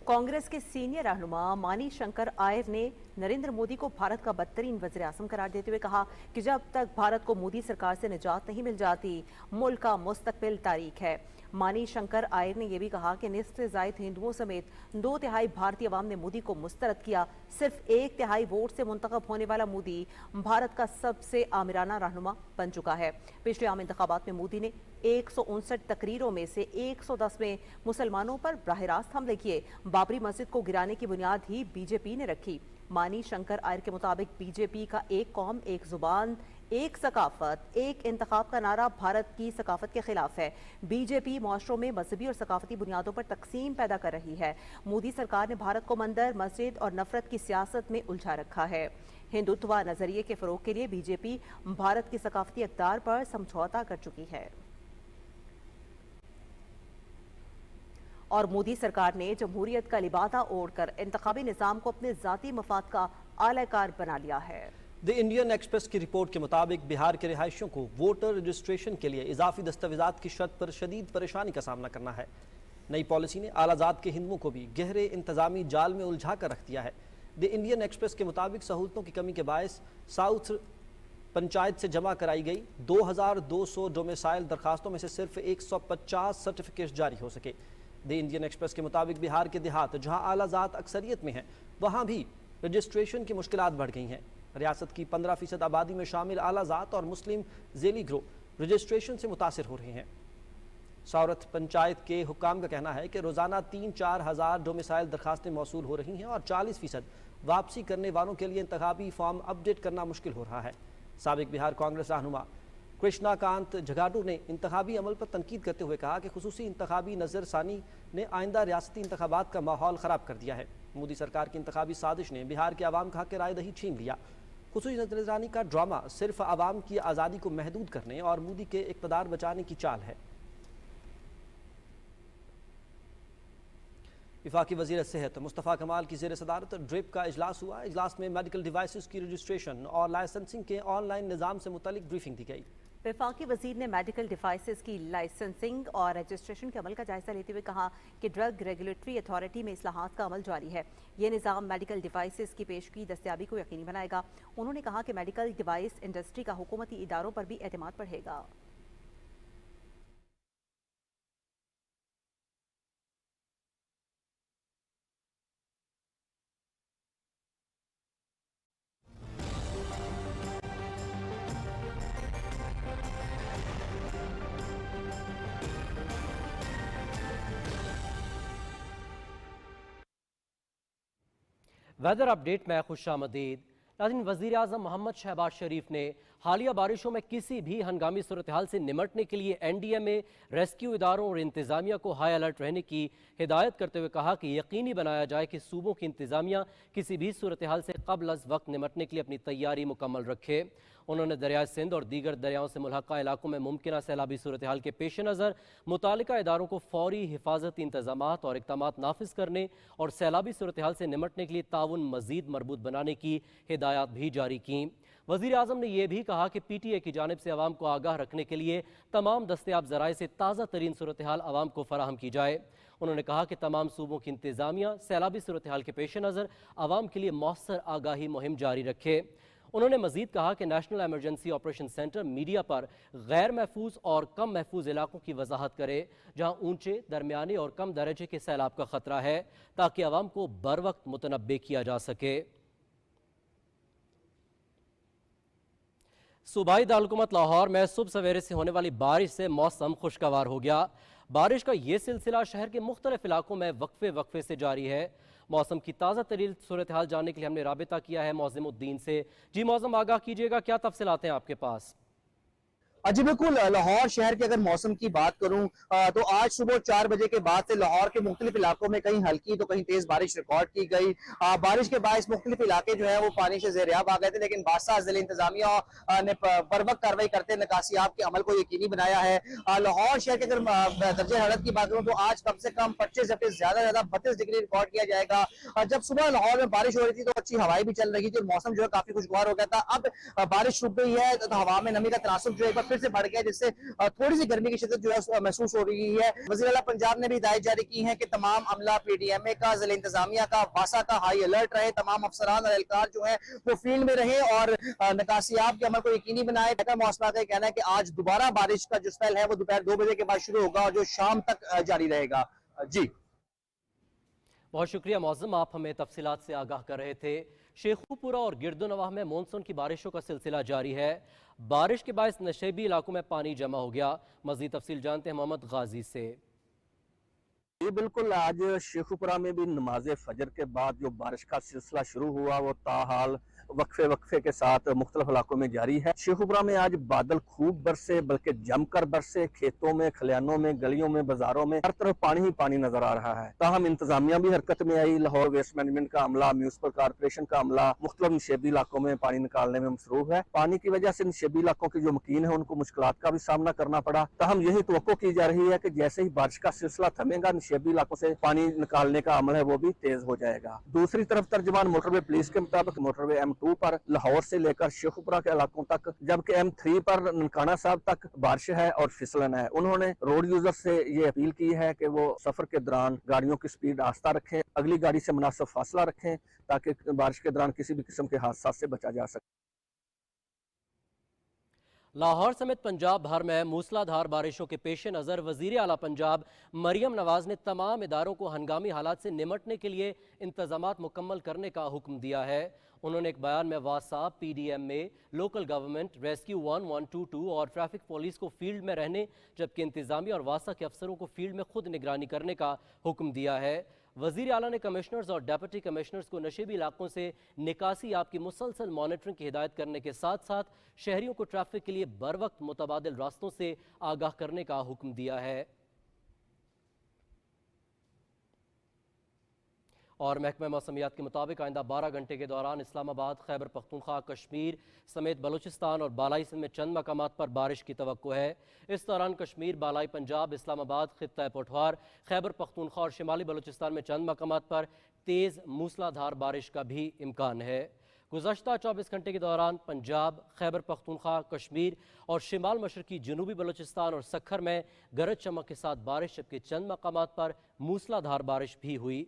कांग्रेस के सीनियर रहनुमा मानी शंकर आयर ने नरेंद्र मोदी को भारत का बदतरीन वज़ीर आज़म करार देते हुए कहा कि जब तक भारत को मोदी सरकार से निजात नहीं मिल जाती, मुल्क का मुस्तकबिल तारीख है। मानी शंकर आयर ने यह भी कहा कि निस्फ से ज़ायद हिंदुओं समेत 2/3 भारतीय अवाम ने मोदी को मुस्तरद किया। सिर्फ 1/3 वोट से मुंतखब होने वाला मोदी भारत का सबसे आमिराना रहनुमा बन चुका है। पिछले आम इंतखाबात में मोदी ने 159 तकरीरों में से 110 में मुसलमानों पर बराह रास्त हमले किए। बाबरी मस्जिद को गिराने की बुनियाद ही बीजेपी ने रखी। मानी शंकर आयर के मुताबिक बीजेपी का एक कौम, एक जुबान, एक सकाफत, एक इंतखाब का नारा भारत की सकाफत के खिलाफ है। बीजेपी मुआशरों में मजहबी और सकाफती बुनियादों पर तकसीम पैदा कर रही है। मोदी सरकार ने भारत को मंदिर, मस्जिद और नफरत की सियासत में उलझा रखा है। हिंदुत्व नजरिए के फरोग के लिए बीजेपी भारत की सकाफती इक़्तिदार पर समझौता कर चुकी है और मोदी सरकार ने जमहूरियत का लिबादा ओढ़कर इंतखाबी निज़ाम को अपने ज़ाती मफाद का आलाकार बना लिया है। द इंडियन एक्सप्रेस की रिपोर्ट के मुताबिक बिहार के रिहायशियों को वोटर रजिस्ट्रेशन के लिए इजाफी दस्तावेजात की शर्त पर शदीद परेशानी का सामना करना है। नई पॉलिसी ने आलाजात के हिंदुओं को भी गहरे इंतजामी जाल में उलझा कर रख दिया है। द इंडियन एक्सप्रेस के मुताबिक सहूलतों की कमी के बायस साउथ पंचायत से जमा कराई गई 2200 डोमिसाइल दरखास्तों में से सिर्फ 150 सर्टिफिकेट जारी हो सके। द इंडियन एक्सप्रेस के मुताबिक बिहार के देहात जहां आलाजात अक्सरियत में हैं, वहां भी रजिस्ट्रेशन की मुश्किलात बढ़ गई हैं। रियासत की 15% आबादी में शामिल आलाजात और मुस्लिम झेली ग्रोह रजिस्ट्रेशन से मुतासिर हो रहे हैं। साउथ पंचायत के हुक्काम का कहना है कि रोजाना 3-4 हज़ार डोमिसाइल दरखास्तें मौसूल हो रही हैं और 40% वापसी करने वालों के लिए इंतखाबी फॉर्म अपडेट करना मुश्किल हो रहा है। साबिक बिहार कांग्रेस रहनुमा कृष्णाकांत झगाडू ने इंतखाबी अमल पर तनकीद करते हुए कहा कि खुसूसी इंतखाबी नज़रसानी ने आइंदा रियासती इंतखाबात का माहौल ख़राब कर दिया है। मोदी सरकार की इंतखाबी साजिश ने बिहार के आवाम का हक राय दही छीन लिया। खुसूसी नजरानी का ड्रामा सिर्फ आवाम की आज़ादी को महदूद करने और मोदी के इक़्तिदार बचाने की चाल है। वफाकी वज़ीर सेहत मुस्तफ़ा कमाल की ज़ेर सदारत ड्रिप का इजलास हुआ। इजलास में मेडिकल डिवाइसेस की रजिस्ट्रेशन और लाइसेंसिंग के ऑनलाइन निज़ाम से मुतालिक ब्रीफिंग दी गई। वफाकी वज़ीर ने मेडिकल डिवाइसेस की लाइसेंसिंग और रजिस्ट्रेशन के अमल का जायजा लेते हुए कहा कि ड्रग रेगुलेटरी अथॉरिटी में इस्लाहात का अमल जारी है। ये निज़ाम मेडिकल डिवाइसेस की पेशगी दस्तयाबी को यकीनी बनाएगा। उन्होंने कहा कि मेडिकल डिवाइस इंडस्ट्री का हुकूमती इदारों पर भी एतमाद बढ़ेगा। वेदर अपडेट में खुश आमदीद। नाज़रीन, वज़ीर आज़म मोहम्मद शहबाज शरीफ ने हालिया बारिशों में किसी भी हंगामी सूरत हाल से निमटने के लिए NDMA, रेस्क्यू इदारों और इंतज़ामिया को हाई अलर्ट रहने की हिदायत करते हुए कहा कि यकीनी बनाया जाए कि सूबों की इंतज़ामिया किसी भी सूरत हाल से कबल अज़ वक्त निमटने के लिए अपनी तैयारी मुकम्मल रखे। उन्होंने दरियाए सिंध और दीगर दरियाओं से मुल्हक़ा इलाकों में मुमकिन सैलाबी सूरत हाल के पेश नज़र मुतालिका इदारों को फौरी हिफाजती इंतज़ामात और इक़दामात नाफिज करने और सैलाबी सूरत हाल से निमटने के लिए ताउन मज़ीद मरबूत बनाने की हिदायत भी जारी की। वज़ीर आज़म ने यह भी कहा कि PTA की जानिब से आवाम को आगाह रखने के लिए तमाम दस्तयाब ज़राए से ताज़ा तरीन सूरत हाल आवाम को फराहम की जाए। उन्होंने कहा कि तमाम सूबों की इंतज़ामिया सैलाबी सूरत हाल के पेश नज़र आवाम के लिए मौसर आगाही मुहिम जारी रखे। उन्होंने मजीद कहा कि national emergency operation centre media पर गैर महफूज और कम महफूज इलाकों की वजाहत करे जहां ऊंचे, दरमियाने और कम दर्जे के सैलाब का खतरा है, ताकि आवाम को बर वक्त मुतनब्बे किया जा सके। सूबाई दारकूमत लाहौर में सुबह सवेरे से होने वाली बारिश से मौसम खुशगवार हो गया। बारिश का ये सिलसिला शहर के मुख्तलिफ इलाकों में वक्फे वक्फे से जारी है। मौसम की ताज़ा तरीन सूरत हाल जानने के लिए हमने राबिता किया है मौज़िमुद्दीन से। जी मौज़म, आगाह कीजिएगा, क्या तफसीलात हैं आपके पास? जी बिल्कुल, लाहौर शहर के अगर मौसम की बात करूं तो आज सुबह 4 बजे के बाद से लाहौर के मुख्तलिफ इलाकों में कहीं हल्की तो कहीं तेज बारिश रिकॉर्ड की गई। बारिश के बायस मुख्तलिफ इलाके जो है वो पानी से ज़ेरियाब आ गए थे, लेकिन बादशाह ज़िले इंतजामिया ने बर वक्त कार्रवाई करते नकासियाब के अमल को यकीनी बनाया है। लाहौर शहर के अगर दर्जे हरारत की बात करूँ तो आज कम से कम 25 से ज़्यादा 32 डिग्री रिकॉर्ड किया जाएगा। जब सुबह लाहौर में बारिश हो रही थी तो अच्छी हवाएं भी चल रही थी और मौसम जो है काफी खुशगवार हो गया था। अब बारिश रुक गई है तो हवा में नमी का तनासुब जो है फिर से बढ़ गया, जिससे थोड़ी सी गर्मी की शिद्दत जो है महसूस हो रही है। वज़ीर आला पंजाब ने भी हिदायत जारी की है कि तमाम अमला, PDMA का, ज़िला इंतजामिया का, वासा का हाई अलर्ट रहे। तमाम अफसरान और एहलकार जो है वो फील्ड में रहे और नकासियाब के अमल को यकीनी बनाए। मौसम का कहना है कि आज दोबारा बारिश का जो स्पेल है वो दोपहर 2 बजे के बाद शुरू होगा और जो शाम तक जारी रहेगा। जी बहुत शुक्रिया मौज़म, आप हमें तफसीलात से आगाह कर रहे थे। शेखुपुरा और गिरदोनवाह में मानसून की बारिशों का सिलसिला जारी है। बारिश के बायस नशेबी इलाकों में पानी जमा हो गया। मज़ीद तफसील जानते हैं मोहम्मद गाजी से। ये बिल्कुल, आज शेखुपुरा में भी नमाज फजर के बाद जो बारिश का सिलसिला शुरू हुआ वो ताहाल वक्फे वक्फे के साथ मुख्तलिफ इलाकों में जारी है। शेखुपुरा में आज बादल खूब बरसे, बल्कि जमकर बरसे। खेतों में, खलियानों में, गलियों में, बाजारों में हर तरफ पानी ही पानी नजर आ रहा है। ताहम इंतजामिया भी हरकत में आई। लाहौर वेस्ट मैनेजमेंट का अमला, म्यूनिसिपल कॉर्पोरेशन का अमला मुख्तलिफ नशेबी इलाकों में पानी निकालने में मसरूफ है। पानी की वजह से नशेबी इलाकों की जो मकीन है उनको मुश्किलात का भी सामना करना पड़ा। ताहम यही तवक्को की जा रही है कि जैसे ही बारिश का सिलसिला थमेगा, नशेबी इलाकों से पानी निकालने का अमल है वो भी तेज हो जाएगा। दूसरी तरफ तर्जुमान मोटरवे पुलिस के मुताबिक मोटरवे M2 पर लाहौर से लेकर शेखुपुरा के इलाकों तक, जबकि M3 पर ननकाना साहब तक बारिश है और फिसलन है। उन्होंने रोड यूजर से ये अपील की है कि वो सफर के दौरान गाड़ियों की स्पीड आस्ता रखें, अगली गाड़ी से मुनासिब फासला रखें, ताकि बारिश के दौरान किसी भी किस्म के हादसा से बचा जा सके। लाहौर समेत पंजाब भर में मूसलाधार बारिशों के पेश नज़र वज़ीर आला पंजाब मरियम नवाज ने तमाम इदारों को हंगामी हालात से निमटने के लिए इंतजामात मुकम्मल करने का हुक्म दिया है। उन्होंने एक बयान में वासा, PDMA, लोकल गवर्नमेंट, रेस्क्यू 1122 और ट्रैफिक पुलिस को फील्ड में रहने, जबकि इंतजामिया और वासा के अफसरों को फील्ड में खुद निगरानी करने का हुक्म दिया है। वज़ीर आला ने कमिश्नर्स और डेप्यूटी कमिश्नर्स को नशेबी इलाकों से निकासी आप की मुसलसल मॉनिटरिंग की हिदायत करने के साथ साथ शहरियों को ट्रैफिक के लिए बर वक्त मुतबादिल रास्तों से आगाह करने का हुक्म दिया है। और महकमा मौसमियात के मुताबिक आइंदा 12 घंटे के दौरान इस्लामाबाद, खैबर पख्तूनख्वा, कश्मीर समेत बलूचिस्तान और बालाई सिंध में चंद मकामात पर बारिश की तवक्को है। इस दौरान कश्मीर, बालाई पंजाब, इस्लामाबाद, खित्ता पठवार, खैबर पख्तूनख्वा और शिमाली बलूचिस्तान में चंद मकामात पर तेज़ मूसलाधार बारिश का भी इम्कान है। गुज़श्ता 24 घंटे के दौरान पंजाब, खैबर पख्तूनख्वा, कश्मीर और शिमाल मशरकी जनूबी बलूचिस्तान और सखर में गरज चमक के साथ बारिश, जबकि चंद मकामात पर मूसलाधार बारिश भी हुई।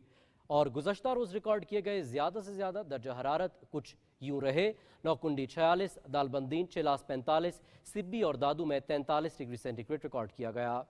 और गुज़श्ता रोज़ रिकॉर्ड किए गए ज़्यादा से ज़्यादा दर्जा हरारत कुछ यूँ रहे। नौकुंडी 46, दालबंदीन, चिलास 45, सिब्बी और दादू में 43 डिग्री सेंटीग्रेड रिकॉर्ड किया गया।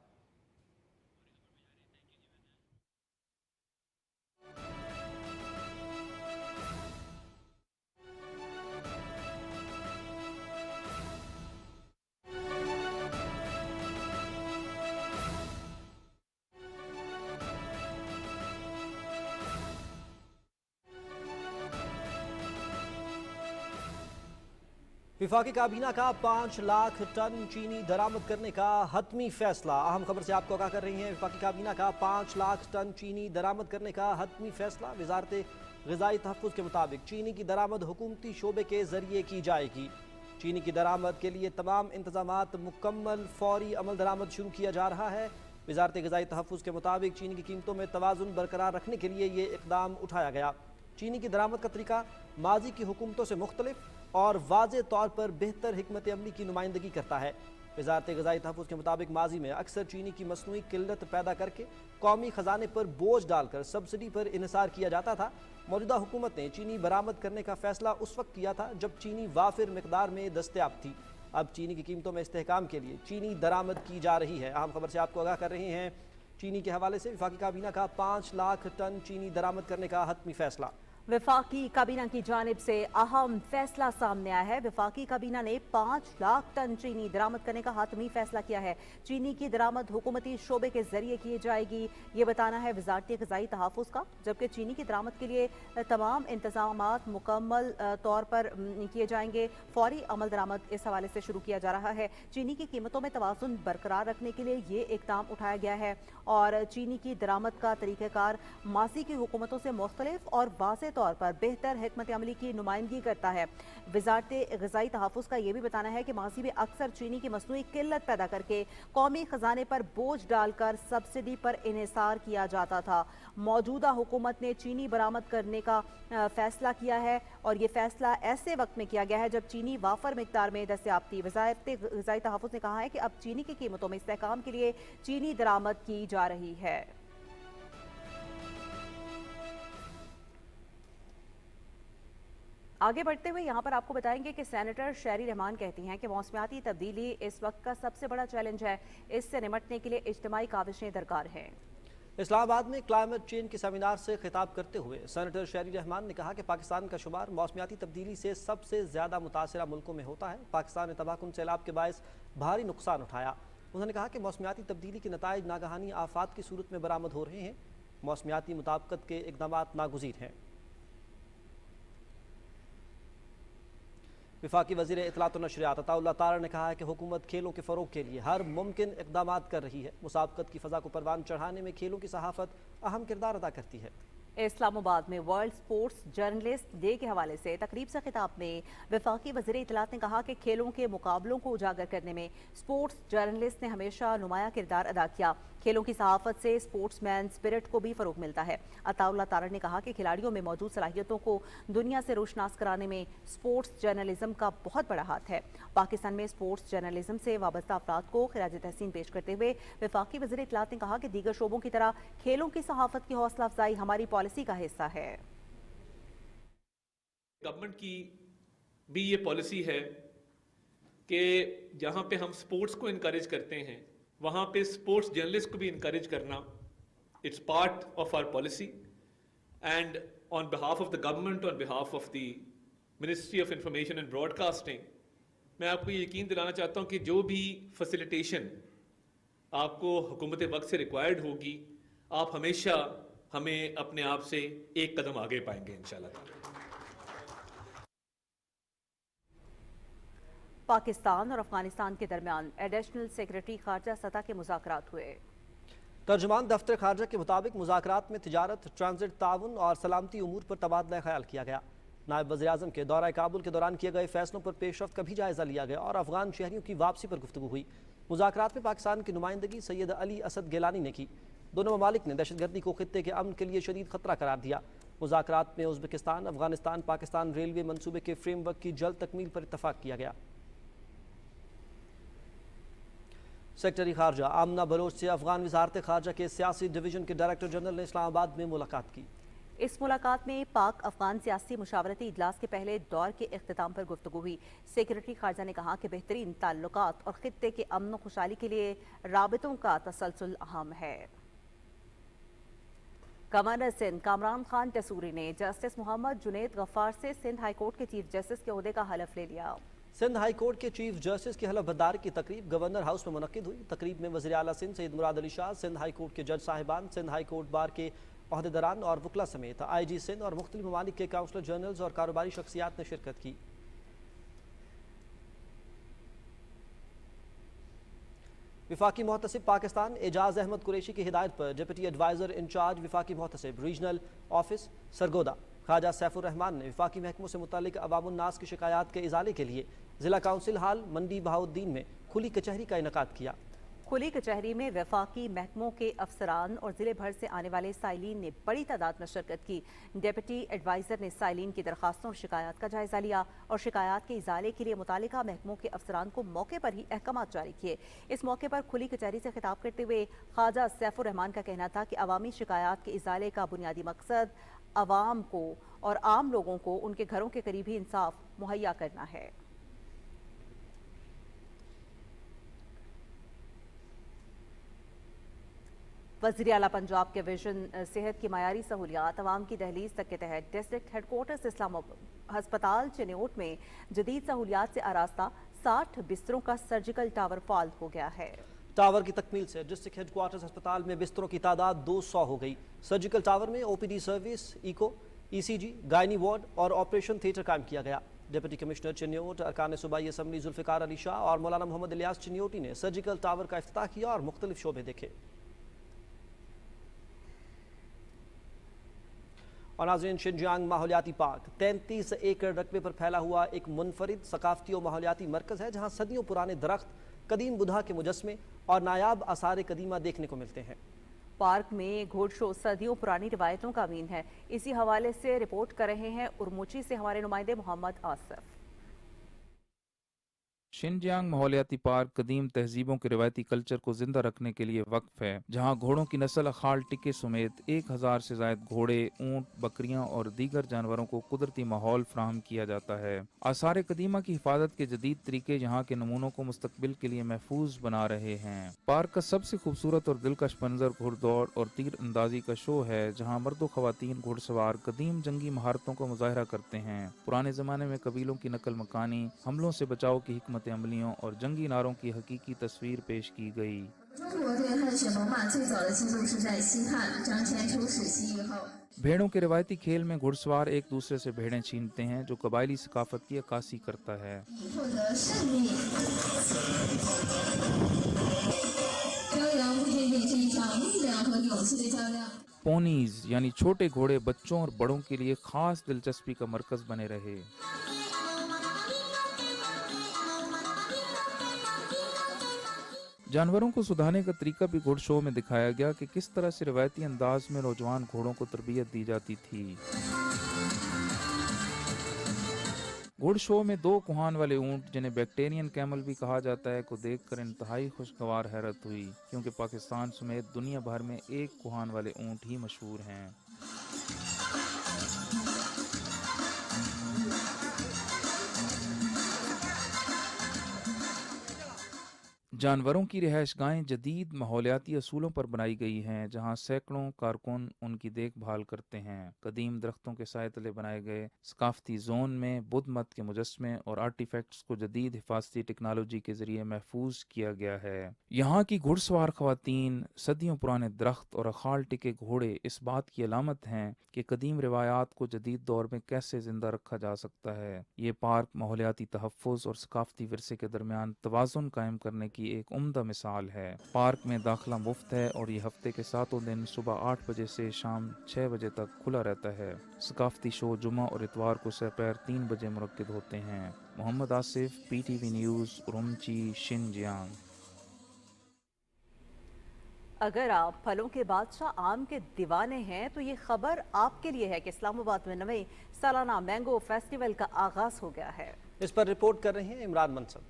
वफाकी काबीना का 5 लाख टन चीनी दरामद करने का हतमी फैसला। अहम खबर से आपको आगाह कर रही हैं। वफाकी काबीना का 5 लाख टन चीनी दरामद करने का हतमी फैसला। वजारत ग़िज़ाई तहफ़्फ़ुज़ के मुताबिक चीनी की दरामद हुकूमती शोबे के ज़रिए की जाएगी। चीनी की दरामद के लिए तमाम इंतज़ामात मुकम्मल, फौरी अमल दरामद शुरू किया जा रहा है। वजारत ग़िज़ाई तहफ़्फ़ुज़ के मुताबिक चीनी की कीमतों में तवाज़ुन बरकरार रखने के लिए ये इक़दाम उठाया गया। चीनी की दरामद का तरीका माजी की हुकूमतों से मुख्तलिफ और वाज़े तौर पर बेहतर हिकमत अमली की नुमाइंदगी करता है। वजारत ग़िज़ाई तहफ़्फ़ुज़ के मुताबिक माजी में अक्सर चीनी की मसनूई किल्लत पैदा करके कौमी ख़जाने पर बोझ डालकर सब्सिडी पर इन्हिसार किया जाता था। मौजूदा हुकूमत ने चीनी बरामद करने का फ़ैसला उस वक्त किया था जब चीनी वाफिर मिक़दार में दस्तयाब थी। अब चीनी की कीमतों में इस्तेहकाम के लिए चीनी दरामद की जा रही है। अहम खबर से आपको आगाह कर रहे हैं। चीनी के हवाले से वफाकी काबीना का 5 लाख टन चीनी दरामद करने का हतमी फैसला। वफाकी काबीना की जानिब से अहम फैसला सामने आया है। वफाकी काबीना ने 5 लाख टन चीनी दरामद करने का हातमी फैसला किया है। चीनी की दरामद हुकूमती शोबे के जरिए की जाएगी, ये बताना है वजारत ग़िज़ाई तहफ़्फ़ुज़ का। जबकि चीनी की दरामद के लिए तमाम इंतज़ामात मुकम्मल तौर पर किए जाएंगे। फौरी अमल दरामद इस हवाले से शुरू किया जा रहा है। चीनी की कीमतों में तवाज़ुन बरकरार रखने के लिए ये इक़दाम उठाया गया है और चीनी की दरामद का तरीक़ाकार माजी की हुकूमतों से मुख्तलिफ और वाज़े तौर पर बेहतर हिकमत अमली की नुमाइंदगी करता है। वजारत ग़िज़ाई तहफ़्फ़ुज़ का यह भी बताना है कि माज़ी में अक्सर चीनी की मसनूई किल्लत पैदा करके कौमी ख़जाने पर बोझ डालकर सब्सिडी पर इन्हिसार किया जाता था। मौजूदा हुकूमत ने चीनी बरामद करने का फैसला किया है और ये फैसला ऐसे वक्त में किया गया है जब चीनी वाफर मिक़दार में दस्तयाब थी। वजारत ग़िज़ाई तहफ़्फ़ुज़ ने कहा है कि अब चीनी की कीमतों में इस्तेहकाम के लिए चीनी दरामद की जा रही है। आगे बढ़ते हुए यहाँ पर आपको बताएंगे कि सेनेटर शहरी रहमान कहती हैं कि मौसमियाती तब्दीली इस वक्त का सबसे बड़ा चैलेंज है। इससे निपटने के लिए इज्तिमाई काविशें दरकार हैं। इस्लामाबाद में क्लाइमेट चेंज के सेमिनार से खिताब करते हुए सेनेटर शहरी रहमान ने कहा कि पाकिस्तान का शुमार मौसमियाती तब्दीली से सबसे ज़्यादा मुतासरा मुल्कों में होता है। पाकिस्तान ने तबाहकुन सैलाब के बायस भारी नुकसान उठाया। उन्होंने कहा कि मौसमियाती तब्दीली के नताइज नागहानी आफात की सूरत में बरामद हो रहे हैं। मौसमियाती मुताबिकत के इक़दाम नागुज़ीर हैं। वफाकी वज़ीर इत्तलात और नशरियात अताउल्लाह तारा ने कहा है कि हुकूमत खेलों के फ़रोग़ के लिए हर मुमकिन इक़दामात कर रही है। मुसाबकत की फ़ज़ा को परवान चढ़ाने में खेलों की सहाफ़त अहम किरदार अदा करती है। इस्लामाबाद में वर्ल्ड स्पोर्ट्स जर्नलिस्ट डे के हवाले से तकरीब से खिताब में वफाकी वज़ीर इत्तलात ने कहा कि खेलों के मुकाबलों को उजागर करने में स्पोर्ट्स जर्नलिस्ट ने हमेशा नुमाया किरदार अदा किया। खेलों की सहाफ़त से स्पोर्ट्समैन स्पिरिट को भी फ़रोग़ मिलता है। अताउल्लाह तारा ने कहा कि खिलाड़ियों में मौजूद सलाहियतों को दुनिया से रोशनास कराने में स्पोर्ट्स जर्नलिज्म का बहुत बड़ा हाथ है। पाकिस्तान में स्पोर्ट्स जर्नलिज्म से वाबस्ता अफराद को खिराज तहसीन पेश करते हुए वफाकी वज़ीर इत्तलात ने कहा कि दीगर शोबों की तरह खेलों की सहाफ़त की हौसला अफजाई हमारी पॉलिसी का हिस्सा है। गवर्नमेंट की भी ये पॉलिसी है कि जहाँ पे हम स्पोर्ट्स को इनकरेज करते हैं वहाँ पे स्पोर्ट्स जर्नलिस्ट को भी इनकरेज करना, it's part of our policy. And on behalf of the government, on behalf of the ministry of information and broadcasting, मैं आपको ये यकीन दिलाना चाहता हूँ कि जो भी फैसिलिटेशन आपको हुकूमत वक्त से रिक्वायर्ड होगी, आप हमेशा हमें अपने आप से एक कदम आगे पाएंगे इंशाल्लाह। पाकिस्तान और अफगानिस्तान के दरमियान एडिशनल सेक्रेटरी खारजा सतह के मुज़ाकरात हुए। तर्जुमान दफ्तर खारजा के मुताबिक मुज़ाकरात में तिजारत, ट्रांजिट, ताउन और सलामती उमूर पर तबादला ख्याल किया गया। नायब वज़ीर-ए-आज़म के दौरा काबुल के दौरान किए गए फैसलों पर पेशरफ्त का भी जायजा लिया गया और अफगान शहरियों की वापसी पर गुफ्तगू हुई। मुज़ाकरात में पाकिस्तान की नुमाइंदगी सैयद अली असद गिलानी ने की। दोनों ममालिक ने दहशतगर्दी को खित्ते के अमन के लिए शदीद खतरा करार दिया। मुज़ाकरात में उज़्बेकिस्तान, अफगानिस्तान, पाकिस्तान रेलवे मनसूबे के फ्रेमवर्क की जल्द तकमील पर इत्तफाक किया गया। सेक्रेटरी खारजा आमना बलोच से अफगान वज़ारत खारजा के सियासी डिवीज़न के डायरेक्टर जनरल ने इस्लामाबाद में मुलाकात की। इस मुलाकात में पाक अफगान सियासी मुशावरती इजलास के पहले दौर के इख्तिताम पर गुफ्तगू हुई। सेक्रेटरी खारजा ने कहा कि बेहतरीन ताल्लुकात और खित्ते के अमन खुशहाली के लिए राबितों का तसलसल अहम है। गवर्नर सिंध कामरान खान टसूरी ने जस्टिस मोहम्मद जुनैद गफ्फार से सिंध हाई कोर्ट के चीफ जस्टिस के ओहदे का हलफ ले लिया। सिंध हाई कोर्ट के चीफ जस्टिस की हलफ बर्दारी की तकरीब गवर्नर हाउस में मुनक्किद हुई। तकरीब में वज़ीर आला सिंध सैयद मुराद अली शाह, सिंध हाई कोर्ट के जज साहिबान, सिंध हाई कोर्ट बार के ओहदेदारान और वकला समेत IG सिंध और मुख्तलिफ ममालिक के काउंसलर जनरल्स और कारोबारी शख्सियात ने शिरकत की। वफाकी मोहतसिब पाकिस्तान एजाज अहमद कुरैशी की हिदायत पर डिप्टी एडवाइज़र इंचार्ज वफाकी मोहतसिब रीजनल ऑफिस सरगोदा ख्वाजा सैफुर रहमान ने वफाकी महकमों से मुतालिक अवामुन्नास की शिकायत के इजाले के लिए ज़िला काउंसिल हाल मंडी बहाउद्दीन में खुली कचहरी का इनेकाद किया। खुली कचहरी में वफाकी महकमों के अफसरान और ज़िले भर से आने वाले साइलिन ने बड़ी तादाद में शिरकत की। डिप्टी एडवाइज़र ने साइलिन की दरखास्तों और शिकायत का जायज़ा लिया और शिकायत के इजाले के लिए मुतालिका महकमों के अफसरान को मौके पर ही अहकाम जारी किए। इस मौके पर खुली कचहरी से खिताब करते हुए ख्वाजा सैफुर रहमान का कहना था कि अवामी शिकायत के इजाले का बुनियादी मकसद अवाम को और आम लोगों को उनके घरों के करीब ही इंसाफ मुहैया करना है। वज़ीर आला पंजाब के विजन सेहत की मायारी सहूलियात अवाम की दहलीज तक के तहत डिस्ट्रिक्ट हेडक्वार्टर्स इस्लामाबाद हस्पताल चिन्योट में जदीद सहूलियात से आरास्ता 60 बिस्तरों का सर्जिकल टावर फाल हो गया है। टावर की तकमील से डिस्ट्रिक्ट हेडक्वार्टर्स अस्पताल में बिस्तरों की तादाद 200 हो गई। सर्जिकल टावर में OPD service, echo, ECG, gynae ward और ऑपरेशन थिएटर कायम किया गया। डिप्टी कमिश्नर चिन्योट, अरकान सूबाई असम्बली जुल्फ़िकार अली शाह और मौलाना मोहम्मद इलियास चिन्योटी ने सर्जिकल टावर का इफ्तिताह किया और मुख्तलिफ शोबे देखे। और नाज़रीन, शिनजियांग माहौलियाती पार्क 33 एकड़ रकबे पर फैला हुआ एक मुनफरिद सकाफती और माहौलियाती मरकज़ है जहाँ सदियों पुराने दरख्त, कदीम बुधा के मुजस्मे और नायाब आसार कदीमा देखने को मिलते हैं। पार्क में घोड़ शो सदियों पुरानी रिवायतों का अमीन है। इसी हवाले से रिपोर्ट कर रहे हैं उरमुची से हमारे नुमाइंदे मोहम्मद आसिफ। शिनजियांग माहौलियाती पार्क कदीम तहजीबों के रिवायती कल्चर को जिंदा रखने के लिए वक्फ है, जहां घोड़ों की नस्ल अखाल टिके समेत 1000 से ज्यादा घोड़े, ऊंट, बकरियां और दीगर जानवरों को कुदरती माहौल फ्राहम किया जाता है। आसार कदीमा की हिफाजत के जदीद तरीके यहां के नमूनों को मुस्तकबिल के लिए महफूज बना रहे हैं। पार्क का सबसे खूबसूरत और दिलकश मंजर घुड़दौड़ और तीर अंदाजी का शो है, जहाँ मर्द खवातीन घुड़सवार कदीम जंगी महारतों का मुजाहरा करते हैं। पुराने जमाने में कबीलों की नकल मकानी, हमलों से बचाव की हिकमत अमलियों और जंगी नारों की हकीकी तस्वीर पेश की गई। भेड़ों के रिवायती खेल में घुड़सवार एक दूसरे से भेड़ें छीनते हैं, जो कबायली सकाफत की अक्कासी करता है। पोनीज यानी छोटे घोड़े बच्चों और बड़ों के लिए खास दिलचस्पी का मरकज बने रहे। जानवरों को सुधारने का तरीका भी घोड़ शो में दिखाया गया कि किस तरह से रिवायती अंदाज में नौजवान घोड़ों को तरबियत दी जाती थी। घोड़ शो में 2 कुहान वाले ऊंट, जिन्हें बैक्टीरियन कैमल भी कहा जाता है, को देखकर इंतहाई खुशगवार हैरत हुई, क्योंकि पाकिस्तान समेत दुनिया भर में 1 कुहान वाले ऊंट ही मशहूर हैं। जानवरों की रिहाइशगाहें जदीद माहौलियाती असूलों पर बनाई गई हैं, जहां सैकड़ों कारकुन उनकी देखभाल करते हैं। कदीम दरख्तों के साए तले बनाए गए सकाफती जोन में बुद्ध मत के मुजस्मे और आर्टिफैक्ट्स को जदीद हिफाजती टेक्नोलॉजी के जरिए महफूज किया गया है। यहाँ की घुड़सवार खवातीन, सदियों पुराने दरख्त और अखाल टिके घोड़े इस बात की अलामत हैं कि कदीम रिवायात को जदीद दौर में कैसे जिंदा रखा जा सकता है। ये पार्क माहौलियाती तहफ़्फ़ुज़ और सकाफती विरसे के दरमियान तवाज़ुन कायम करने की एक उम्दा मिसाल है। पार्क में दाखिला मुफ्त है और ये हफ्ते के 7 दिन सुबह 8 बजे से शाम 6 बजे तक खुला रहता है। सकाफती शो जुमा और इतवार को दोपहर 3 बजे मुनक्किद होते हैं। Mohammad Asif, PTV news, Urumqi, Xinjiang. अगर आप फलों के बादशाह आम के दीवाने हैं तो ये खबर आपके लिए है कि इस्लामाबाद में 9वें सालाना मैंगो फेस्टिवल का आगाज हो गया है। इस पर रिपोर्ट कर रहे हैं इमरान मनसब।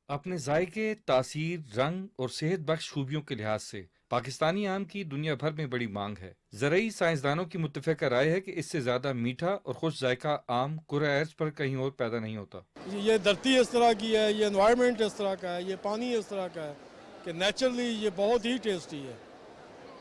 अपने जायके, तासीर, रंग और सेहत बख्श खूबियों के लिहाज से पाकिस्तानी आम की दुनिया भर में बड़ी मांग है। ज़राई साइंसदानों की मुत्तफ़िक़ा राय है कि इससे ज़्यादा मीठा और खुश जायका आम कुर्रा अर्ज़ पर कहीं और पैदा नहीं होता। ये धरती इस तरह की है, ये एनवायरनमेंट इस तरह का है, ये पानी इस तरह का है कि नेचुरली ये बहुत ही टेस्टी है,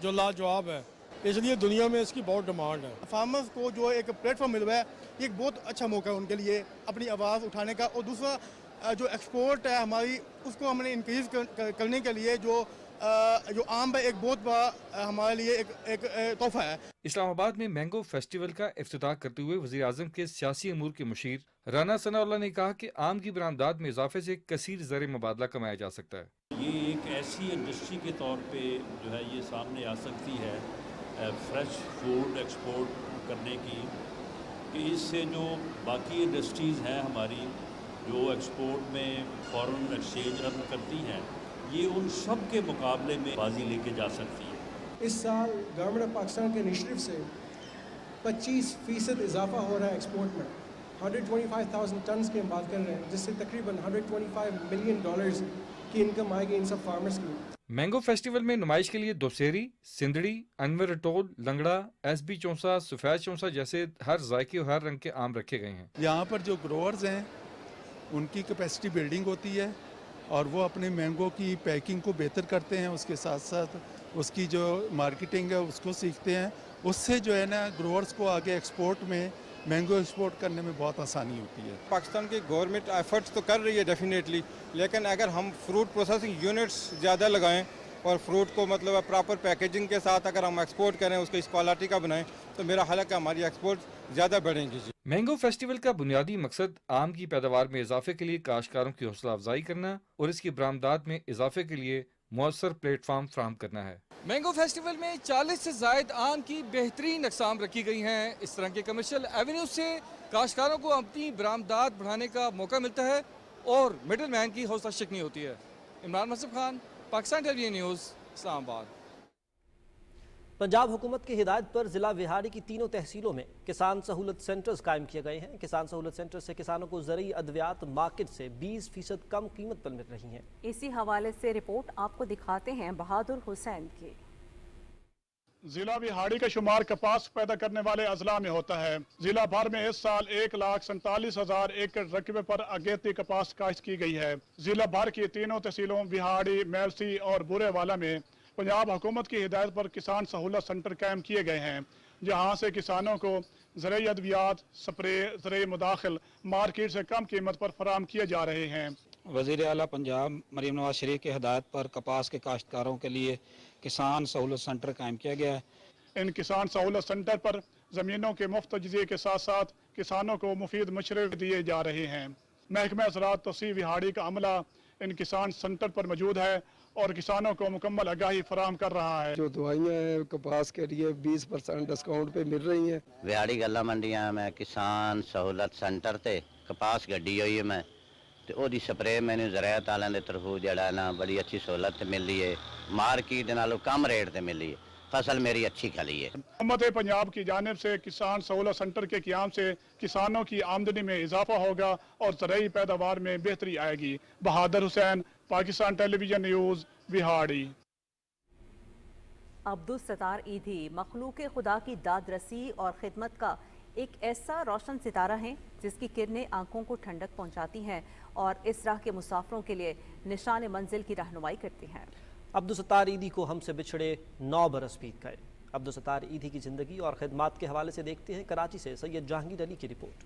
जो लाजवाब है। इसलिए दुनिया में इसकी बहुत डिमांड है। फार्मर्स को जो एक प्लेटफॉर्म मिल रहा है, ये एक बहुत अच्छा मौका है उनके लिए अपनी आवाज़ उठाने का। और दूसरा जो एक्सपोर्ट है हमारी, उसको हमने इंक्रीज करने के लिए जो आम है, एक बहुत बड़ा हमारे लिए एक तोहफा है। इस्लामाबाद में मैंगो फेस्टिवल का इफ्तिताह करते हुए वज़ीर आज़म के सियासी अमूर के मुशीर राना सनाउल्लाह ने कहा कि आम की बरामदात में इजाफे से कसीर ज़र मुबादला कमाया जा सकता है। یہ ایک ایسی انڈسٹری کے طور پہ جو ہے یہ سامنے آ سکتی ہے فریش فوڈ ایکسپورٹ کرنے کی، کہ اس سے جو باقی انڈسٹریز ہیں ہماری جو ایکسپورٹ میں فارن ایکسچینج ارن کرتی ہیں، یہ ان سب کے مقابلے میں بازی لے کے جا سکتی ہے۔ اس سال گورنمنٹ آف پاکستان کے انیشیٹو سے 25% اضافہ ہو رہا ہے ایکسپورٹ میں، 125,000 ٹنز کی ہم بات کر رہے ہیں، جس سے تقریباً $125 ملین کی انکم آئے گی ان سب فارمرز کی۔ مینگو فیسٹیول میں نمائش کے لیے دوسیری، سندڑی، انور اٹول، لنگڑا، ایس بی چونسا، سفید چونسا جیسے ہر ذائقے اور ہر رنگ کے آم رکھے گئے ہیں۔ یہاں پر جو گروورز ہیں ان کی کیپیسٹی بلڈنگ ہوتی ہے اور وہ اپنے مینگو کی پیکنگ کو بہتر کرتے ہیں، اس کے ساتھ ساتھ اس کی جو مارکیٹنگ ہے اس کو سیکھتے ہیں، اس سے جو ہے نا گروورز کو آگے ایکسپورٹ میں مینگو ایکسپورٹ کرنے میں بہت آسانی ہوتی ہے۔ پاکستان کی گورنمنٹ ایفرٹس تو کر رہی ہے ڈیفینیٹلی، لیکن اگر ہم فروٹ پروسیسنگ یونٹس زیادہ لگائیں اور فروٹ کو مطلب پراپر پیکیجنگ کے ساتھ اگر ہم ایکسپورٹ کریں، اس کو اس کوالٹی کا بنائیں، تو میرا خیال ہے کہ ہماری ایکسپورٹ زیادہ بڑھیں گی۔ مینگو فیسٹیول کا بنیادی مقصد آم کی پیداوار میں اضافے کے لیے کاشتکاروں کی حوصلہ افزائی کرنا اور اس کی برآمدات میں اضافے کے لیے مؤثر پلیٹ فارم فراہم کرنا ہے۔ مینگو فیسٹیول میں 40 سے زائد آم کی بہترین اقسام رکھی گئی ہیں۔ اس طرح کے کمرشل ایونیو سے کاشتکاروں کو اپنی برآمدات بڑھانے کا موقع ملتا ہے اور مڈل مین کی حوصلہ شکنی ہوتی ہے۔ عمران منصف خان، پاکستان ٹیلی ویژن نیوز، اسلام آباد۔ پنجاب حکومت کی ہدایت پر ضلع وہاڑی کی تینوں تحصیلوں میں کسان سہولت سینٹرز قائم کیے گئے ہیں۔ کسان سہولت سینٹر سے کسانوں کو زرعی ادویات مارکیٹ سے 20% کم قیمت پر مل رہی ہیں۔ اسی حوالے سے رپورٹ آپ کو دکھاتے ہیں بہادر حسین کی۔ ضلع وہاڑی کا شمار کپاس پیدا کرنے والے اضلاع میں ہوتا ہے۔ ضلع بھر میں اس سال 1,47,000 ایکڑ رقبے پر اگیتی کپاس کاشت کی گئی ہے۔ ضلع بھر کی تینوں تحصیلوں وہاڑی، میلسی اور بورے والا میں پنجاب حکومت کی ہدایت پر کسان سہولت سینٹر قائم کیے گئے ہیں، جہاں سے کسانوں کو زرعی ادویات، سپرے، زرعی مداخل مارکیٹ سے کم قیمت پر فراہم کیے جا رہے ہیں۔ وزیر اعلیٰ پنجاب مریم نواز شریف کی ہدایت پر کپاس کے کاشتکاروں کے لیے کسان سہولت سینٹر قائم کیا گیا ہے۔ ان کسان سہولت سینٹر پر زمینوں کے مفت تجزیے کے ساتھ ساتھ کسانوں کو مفید مشورے دیے جا رہے ہیں۔ محکمہ زراعت تحصیل وہاڑی کا عملہ ان کسان سینٹر پر موجود ہے اور کسانوں کو مکمل آگاہی فراہم کر رہا ہے۔ جو دوائیاں ہیں کپاس کے لیے 20% ڈسکاؤنٹ پہ مل رہی ہیں۔ وہاڑی گلا منڈیاں میں کسان سہولت سینٹر تے کپاس گڈی ہوئی ہے میں تے او دی سپرے میں نے زراعت والوں دی طرفوں جڑا نا بڑی اچھی سہولت ملی ہے، مارکیٹ نالوں کم ریٹ تے ملی ہے، فصل میری اچھی کھلی ہے۔ حکومت پنجاب کی جانب سے کسان سہولت سینٹر کے قیام سے کسانوں کی آمدنی میں اضافہ ہوگا اور زرعی پیداوار میں بہتری آئے گی۔ بہادر حسین، پاکستان ٹیلی ویژن نیوز، وہاڑی۔ عبدالستار ایدھی مخلوق خدا کی داد رسی اور خدمت کا ایک ایسا روشن ستارہ ہے جس کی کرنیں آنکھوں کو ٹھنڈک پہنچاتی ہیں اور اس راہ کے مسافروں کے لیے نشان منزل کی رہنمائی کرتی ہیں۔ عبدالستار ایدھی کو ہم سے بچھڑے 9 برس بیت گئے۔ عبدالستار ایدھی کی زندگی اور خدمات کے حوالے سے دیکھتے ہیں کراچی سے سید جہانگیر علی کی رپورٹ۔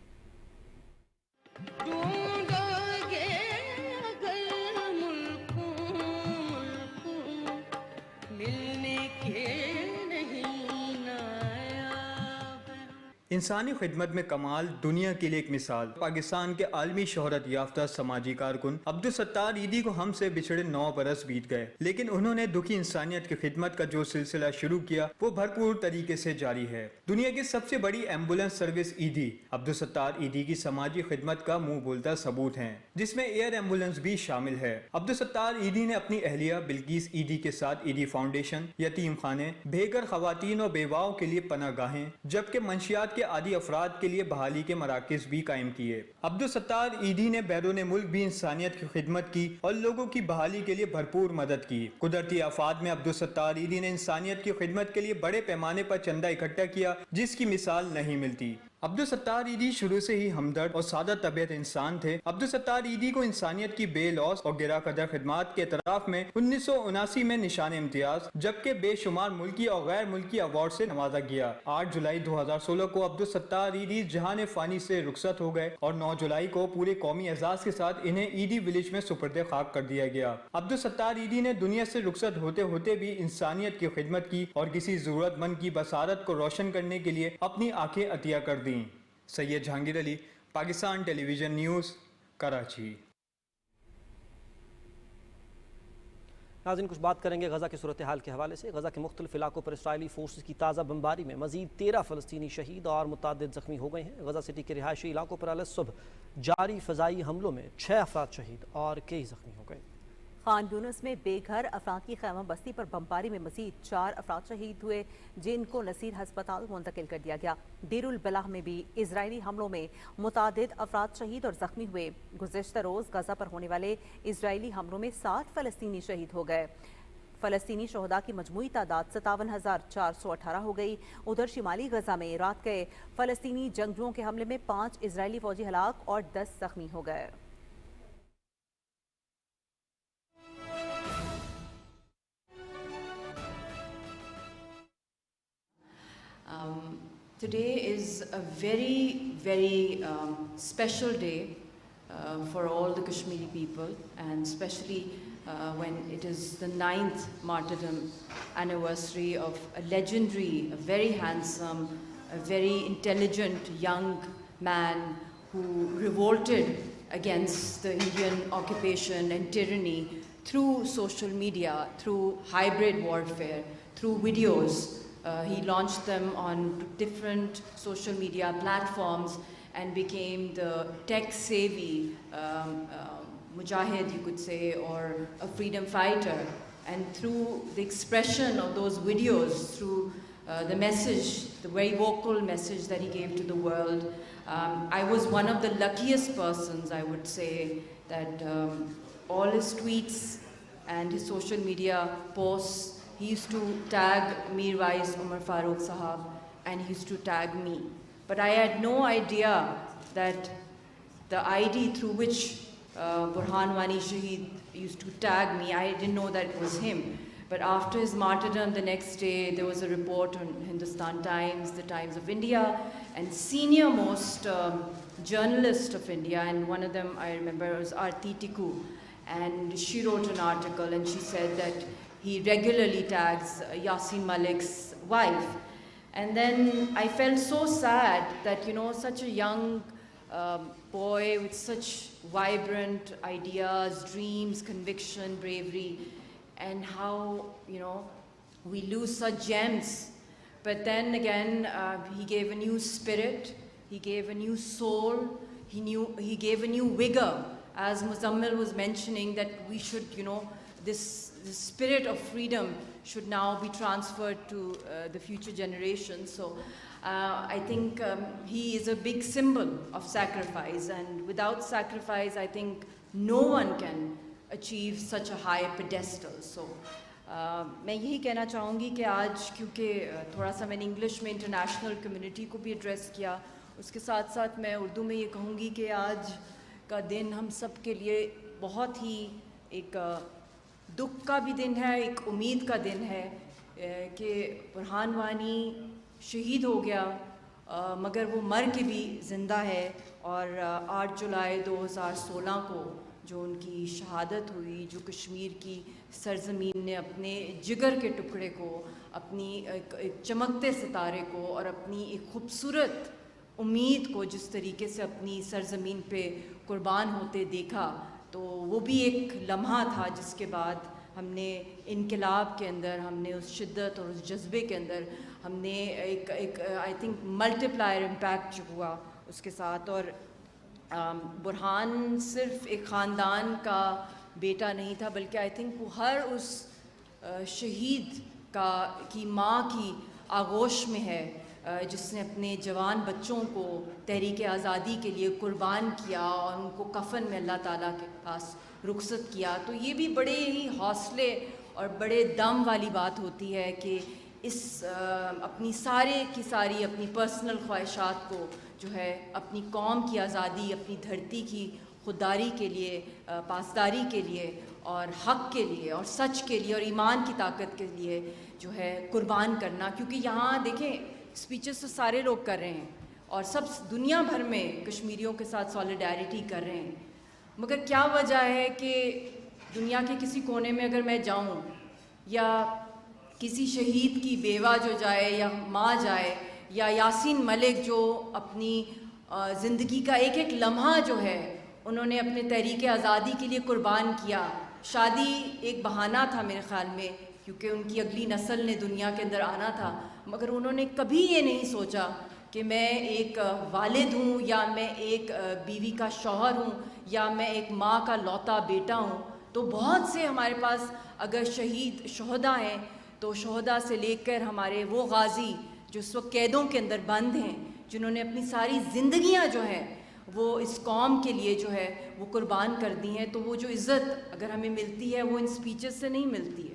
انسانی خدمت میں کمال، دنیا کے لیے ایک مثال۔ پاکستان کے عالمی شہرت یافتہ سماجی کارکن عبدالستار ایدھی کو ہم سے بچھڑے 9 برس بیت گئے، لیکن انہوں نے دکھی انسانیت کی خدمت کا جو سلسلہ شروع کیا وہ بھرپور طریقے سے جاری ہے۔ دنیا کی سب سے بڑی ایمبولینس سروس ایدھی عبدالستار ایدھی کی سماجی خدمت کا منہ بولتا ثبوت ہے، جس میں ایئر ایمبولینس بھی شامل ہے۔ عبدالستار ایدھی نے اپنی اہلیہ بلقیس ایدھی کے ساتھ ایدھی فاؤنڈیشن، یتیم خانے، بے گھر خواتین اور بیواؤں کے لیے پناہ گاہیں، جبکہ منشیات کے عادی افراد کے لیے بحالی کے مراکز بھی قائم کیے۔ عبدالستار ایدھی نے بیرون ملک بھی انسانیت کی خدمت کی اور لوگوں کی بحالی کے لیے بھرپور مدد کی۔ قدرتی آفات میں عبدالستار ایدھی نے انسانیت کی خدمت کے لیے بڑے پیمانے پر چندہ اکٹھا کیا، جس کی مثال نہیں ملتی۔ عبدالستار ایدھی شروع سے ہی ہمدرد اور سادہ طبیعت انسان تھے۔ عبدالستار ایدھی کو انسانیت کی بے لوث اور گراں قدر خدمات کے اعتراف میں 1979 میں نشان امتیاز، جبکہ بے شمار ملکی اور غیر ملکی ایوارڈ سے نوازا گیا۔ 8 جولائی 2016 کو عبدالستار ایدھی جہان فانی سے رخصت ہو گئے اور 9 جولائی کو پورے قومی اعزاز کے ساتھ انہیں ایدھی ولیج میں سپرد خاک کر دیا گیا۔ عبدالستار ایدھی نے دنیا سے رخصت ہوتے ہوتے بھی انسانیت کی خدمت کی اور کسی ضرورت مند کی بصارت کو روشن کرنے کے لیے اپنی آنکھیں عطیہ کر دیں۔ سید جہانگیر علی، پاکستان ٹیلی ویژن نیوز، کراچی۔ नाज़रीन, कुछ बात करेंगे गज़ा की सूरत हाल के हवाले से। गज़ा के मुख्तलिफ इलाकों पर इसराइली फोर्सेस की ताज़ा बमबारी में मज़ीद 13 फ़लस्तीनी शहीद और मुतअद्दिद ज़ख्मी हो गए हैं। गज़ा सिटी के रिहायशी इलाकों पर अलसुबह जारी फ़ज़ाई हमलों में 6 अफराद शहीद और कई ज़ख्मी हो गए। खान यूनुस में बेघर अफराद की खैमा बस्ती पर बमबारी में मज़ीद 4 अफराद शहीद हुए, जिनको नसीर हस्पताल मुंतकिल कर दिया गया। डेरुल बलाह में भी इजरायली हमलों में मुतअद्दिद अफराद शहीद और ज़ख्मी हुए। गुज़िश्ता रोज़ गज़ा पर होने वाले इजरायली हमलों में 60 फ़लस्तीनी शहीद हो गए। फ़लस्तीनी शहदा की मजमूई तादाद 57,418 हो गई। उधर शिमाली गज़ा में रात गए फ़लस्तीनी जंगजुओं के हमले में 5 इजरायली फ़ौजी हलाक और 10 ज़ख्मी हो गए। Today is a very, very special day for all the Kashmiri people, and especially when it is the 9th martyrdom anniversary of a legendary, a very handsome, a very intelligent young man who revolted against the Indian occupation and tyranny through social media, through hybrid warfare, through videos. He launched them on different social media platforms and became the tech-savvy mujahid, you could say, or a freedom fighter. And through the expression of those videos, through the message, the very vocal message that he gave to the world, I was one of the luckiest persons, I would say, that all his tweets and his social media posts, he used to tag Mirwais Umar Farooq Sahab, and he used to tag me. But I had no idea that the ID through which Burhan Wani Shaheed used to tag me, I didn't know that it was him. But after his martyrdom, the next day, there was a report on Hindustan Times, the Times of India, and senior most journalist of India, and one of them I remember was Aarti Tikku, and she wrote an article and she said that he regularly tags Yasin Malik's wife. And then I felt so sad that, you know, such a young boy with such vibrant ideas, dreams, conviction, bravery, and how, you know, we lose such gems. But then again, he gave a new spirit, he gave a new soul, he gave a new vigor. As Muzammil was mentioning, that we should, you know, this spirit of freedom should now be transferred to the future generations. So I think he is a big symbol of sacrifice, and without sacrifice, I think no one can achieve such a high pedestal. So मैं यही कहना चाहूँगी कि आज क्योंकि थोड़ा सा मैंने इंग्लिश में इंटरनेशनल कम्युनिटी को भी एड्रेस किया, उसके साथ साथ मैं उर्दू में ये कहूँगी कि आज का दिन हम सब के लिए बहुत ही एक दुख का भी दिन है, एक उम्मीद का दिन है कि बुरहान वानी शहीद हो गया, मगर वो मर के भी ज़िंदा है। और 8 जुलाई 2016 को जो उनकी शहादत हुई, जो कश्मीर की सरज़मीन ने अपने जिगर के टुकड़े को, अपनी एक चमकते सितारे को और अपनी एक खूबसूरत उम्मीद को जिस तरीके से अपनी सरज़मीन पे कुर्बान होते देखा, तो वो भी एक लम्हा था जिसके बाद हमने इनकलाब के अंदर, हमने उस शिद्दत और उस जज्बे के अंदर हमने एक आई थिंक मल्टीप्लायर इम्पैक्ट जो हुआ उसके साथ। और बुरहान सिर्फ एक ख़ानदान का बेटा नहीं था, बल्कि आई थिंक वो हर उस शहीद की माँ की आगोश में है जिसने अपने जवान बच्चों को तहरीक आज़ादी के लिए कुर्बान किया और उनको कफ़न में अल्लाह ताला के पास रुखसत किया। तो ये भी बड़े ही हौसले और बड़े दम वाली बात होती है कि इस अपनी की सारी अपनी पर्सनल ख्वाहिशात को जो है अपनी कौम की आज़ादी, अपनी धरती की खुददारी के लिए, पासदारी के लिए और हक़ के लिए और सच के लिए और ईमान की ताकत के लिए जो है कुर्बान करना। क्योंकि यहाँ देखें स्पीचेस तो सारे लोग कर रहे हैं और सब दुनिया भर में कश्मीरियों के साथ सॉलिडारिटी कर रहे हैं, मगर क्या वजह है कि दुनिया के किसी कोने में अगर मैं जाऊं या किसी शहीद की बेवा जो जाए या माँ जाए या यासीन मलिक जो अपनी ज़िंदगी का एक एक लम्हा जो है انہوں نے اپنے تحریک آزادی کے لیے قربان کیا. شادی ایک بہانہ تھا میرے خیال میں، کیونکہ ان کی اگلی نسل نے دنیا کے اندر آنا تھا، مگر انہوں نے کبھی یہ نہیں سوچا کہ میں ایک والد ہوں یا میں ایک بیوی کا شوہر ہوں یا میں ایک ماں کا لوتا بیٹا ہوں. تو بہت سے ہمارے پاس اگر شہداء ہیں تو شہداء سے لے کر ہمارے وہ غازی جو اس وقت قیدوں کے اندر بند ہیں، جنہوں نے اپنی ساری زندگیاں جو ہیں وہ اس قوم کے لیے جو ہے وہ قربان کر دی ہیں. تو وہ جو عزت اگر ہمیں ملتی ہے وہ ان سپیچز سے نہیں ملتی ہے.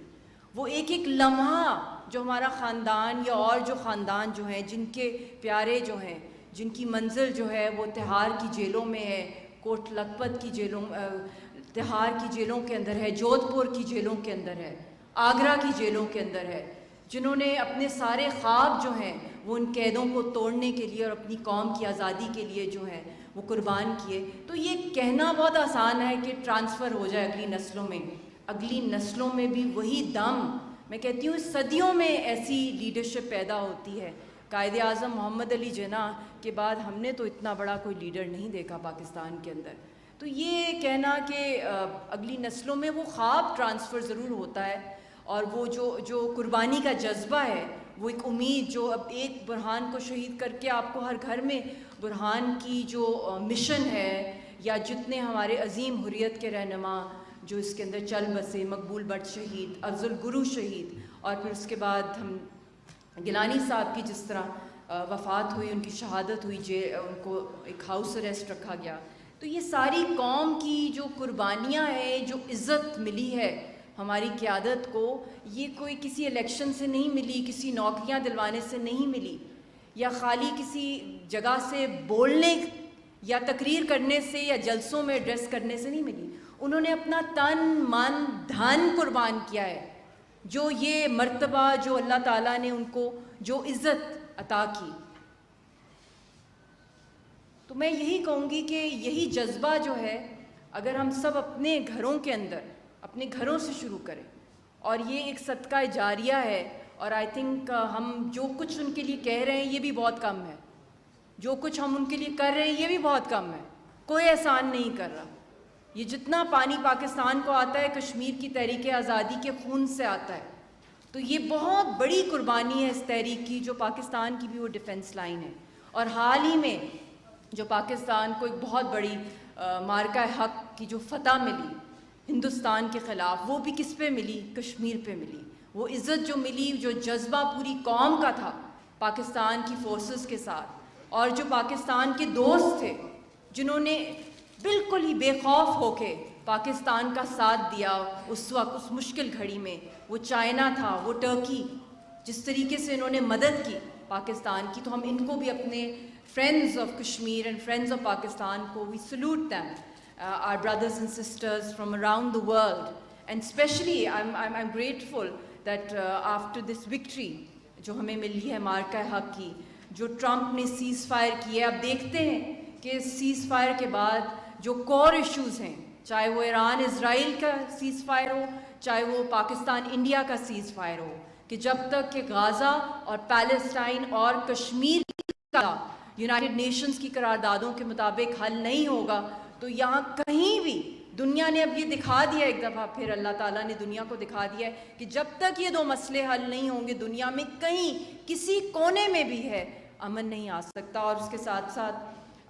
وہ ایک ایک لمحہ جو ہمارا خاندان یا اور جو خاندان جو ہیں جن کے پیارے جو ہیں، جن کی منزل جو ہے وہ تہار کی جیلوں میں ہے، کوٹ لکھپت کی جیلوں، تہار کی جیلوں کے اندر ہے، جودھ پور کی جیلوں کے اندر ہے، آگرہ کی جیلوں کے اندر ہے، جنہوں نے اپنے سارے خواب جو ہیں وہ ان قیدوں کو توڑنے کے لیے اور اپنی قوم کی آزادی کے لیے جو ہے وہ قربان کیے. تو یہ کہنا بہت آسان ہے کہ ٹرانسفر ہو جائے اگلی نسلوں میں، اگلی نسلوں میں بھی وہی دم. میں کہتی ہوں صدیوں میں ایسی لیڈرشپ پیدا ہوتی ہے. قائد اعظم محمد علی جناح کے بعد ہم نے تو اتنا بڑا کوئی لیڈر نہیں دیکھا پاکستان کے اندر. تو یہ کہنا کہ اگلی نسلوں میں وہ خواب ٹرانسفر ضرور ہوتا ہے، اور وہ جو قربانی کا جذبہ ہے، وہ ایک امید جو اب ایک برہان کو شہید کر کے آپ کو ہر گھر میں برہان کی جو مشن ہے، یا جتنے ہمارے عظیم حریت کے رہنما جو اس کے اندر چل بسے، مقبول بٹ شہید، افضل گرو شہید، اور پھر اس کے بعد ہم گیلانی صاحب کی جس طرح وفات ہوئی، ان کی شہادت ہوئی، ان کو ایک ہاؤس اریسٹ رکھا گیا. تو یہ ساری قوم کی جو قربانیاں ہیں، جو عزت ملی ہے ہماری قیادت کو، یہ کوئی کسی الیکشن سے نہیں ملی، کسی نوکریاں دلوانے سے نہیں ملی، یا خالی کسی جگہ سے بولنے یا تقریر کرنے سے یا جلسوں میں ایڈریس کرنے سے نہیں ملی. انہوں نے اپنا تن من دھن قربان کیا ہے. جو یہ مرتبہ جو اللہ تعالیٰ نے ان کو جو عزت عطا کی، تو میں یہی کہوں گی کہ یہی جذبہ جو ہے اگر ہم سب اپنے گھروں کے اندر، اپنے گھروں سے شروع کریں، اور یہ ایک صدقہ جاریہ ہے. اور آئی تھنک ہم جو کچھ ان کے لیے کہہ رہے ہیں یہ بھی بہت کم ہے، جو کچھ ہم ان کے لیے کر رہے ہیں یہ بھی بہت کم ہے. کوئی احسان نہیں کر رہا. یہ جتنا پانی پاکستان کو آتا ہے کشمیر کی تحریک آزادی کے خون سے آتا ہے. تو یہ بہت بڑی قربانی ہے اس تحریک کی، جو پاکستان کی بھی وہ ڈیفنس لائن ہے. اور حال ہی میں جو پاکستان کو ایک بہت بڑی مارکہ حق کی جو فتح ملی ہندوستان کے خلاف، وہ بھی کس پہ ملی؟ کشمیر پہ ملی. وہ عزت جو ملی، جو جذبہ پوری قوم کا تھا پاکستان کی فورسز کے ساتھ، اور جو پاکستان کے دوست تھے جنہوں نے بالکل ہی بے خوف ہو کے پاکستان کا ساتھ دیا اس وقت، اس مشکل گھڑی میں. وہ چائنا تھا، وہ ٹرکی، جس طریقے سے انہوں نے مدد کی پاکستان کی. تو ہم ان کو بھی اپنے friends of Kashmir and friends of Pakistan we salute them, our brothers and sisters from around the world. And especially I'm grateful that after this victory جو ہمیں ملی ہے مارکہ حق کی، جو ٹرمپ نے سیز فائر کی ہے، اب دیکھتے ہیں کہ سیز فائر کے بعد جو کور ایشوز ہیں، چاہے وہ ایران اسرائیل کا سیز فائر ہو، چاہے وہ پاکستان انڈیا کا سیز فائر ہو، کہ جب تک کہ غازہ اور پیلسٹائن اور کشمیر کا یونائٹڈ نیشنز کی قراردادوں کے مطابق حل نہیں ہوگا، تو یہاں کہیں بھی دنیا نے اب یہ دکھا دیا، ایک دفعہ پھر اللہ تعالیٰ نے دنیا کو دکھا دیا ہے کہ جب تک یہ دو مسئلے حل نہیں ہوں گے دنیا میں کہیں کسی کونے میں بھی ہے امن نہیں آ سکتا. اور اس کے ساتھ ساتھ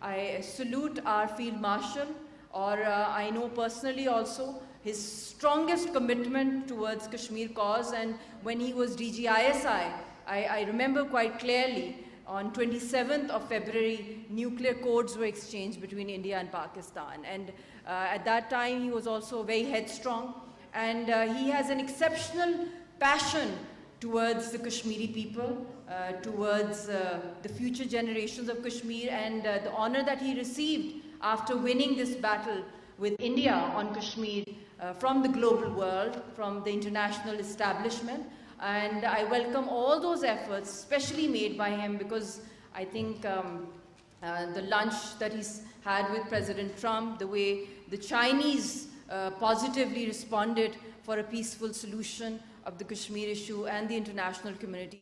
I salute our field marshal, اور I know personally also his strongest commitment towards Kashmir cause. And when he was DGISI, I remember quite clearly on 27th of February, nuclear codes were exchanged between India and Pakistan. And at that time, he was also very headstrong. And he has an exceptional passion towards the Kashmiri people, towards the future generations of Kashmir, and the honor that he received after winning this battle with India on Kashmir from the global world, from the international establishment. And I welcome all those efforts, especially made by him, because I think the lunch that he's had with President Trump, the way the Chinese positively responded for a peaceful solution of the Kashmir issue, and the international community.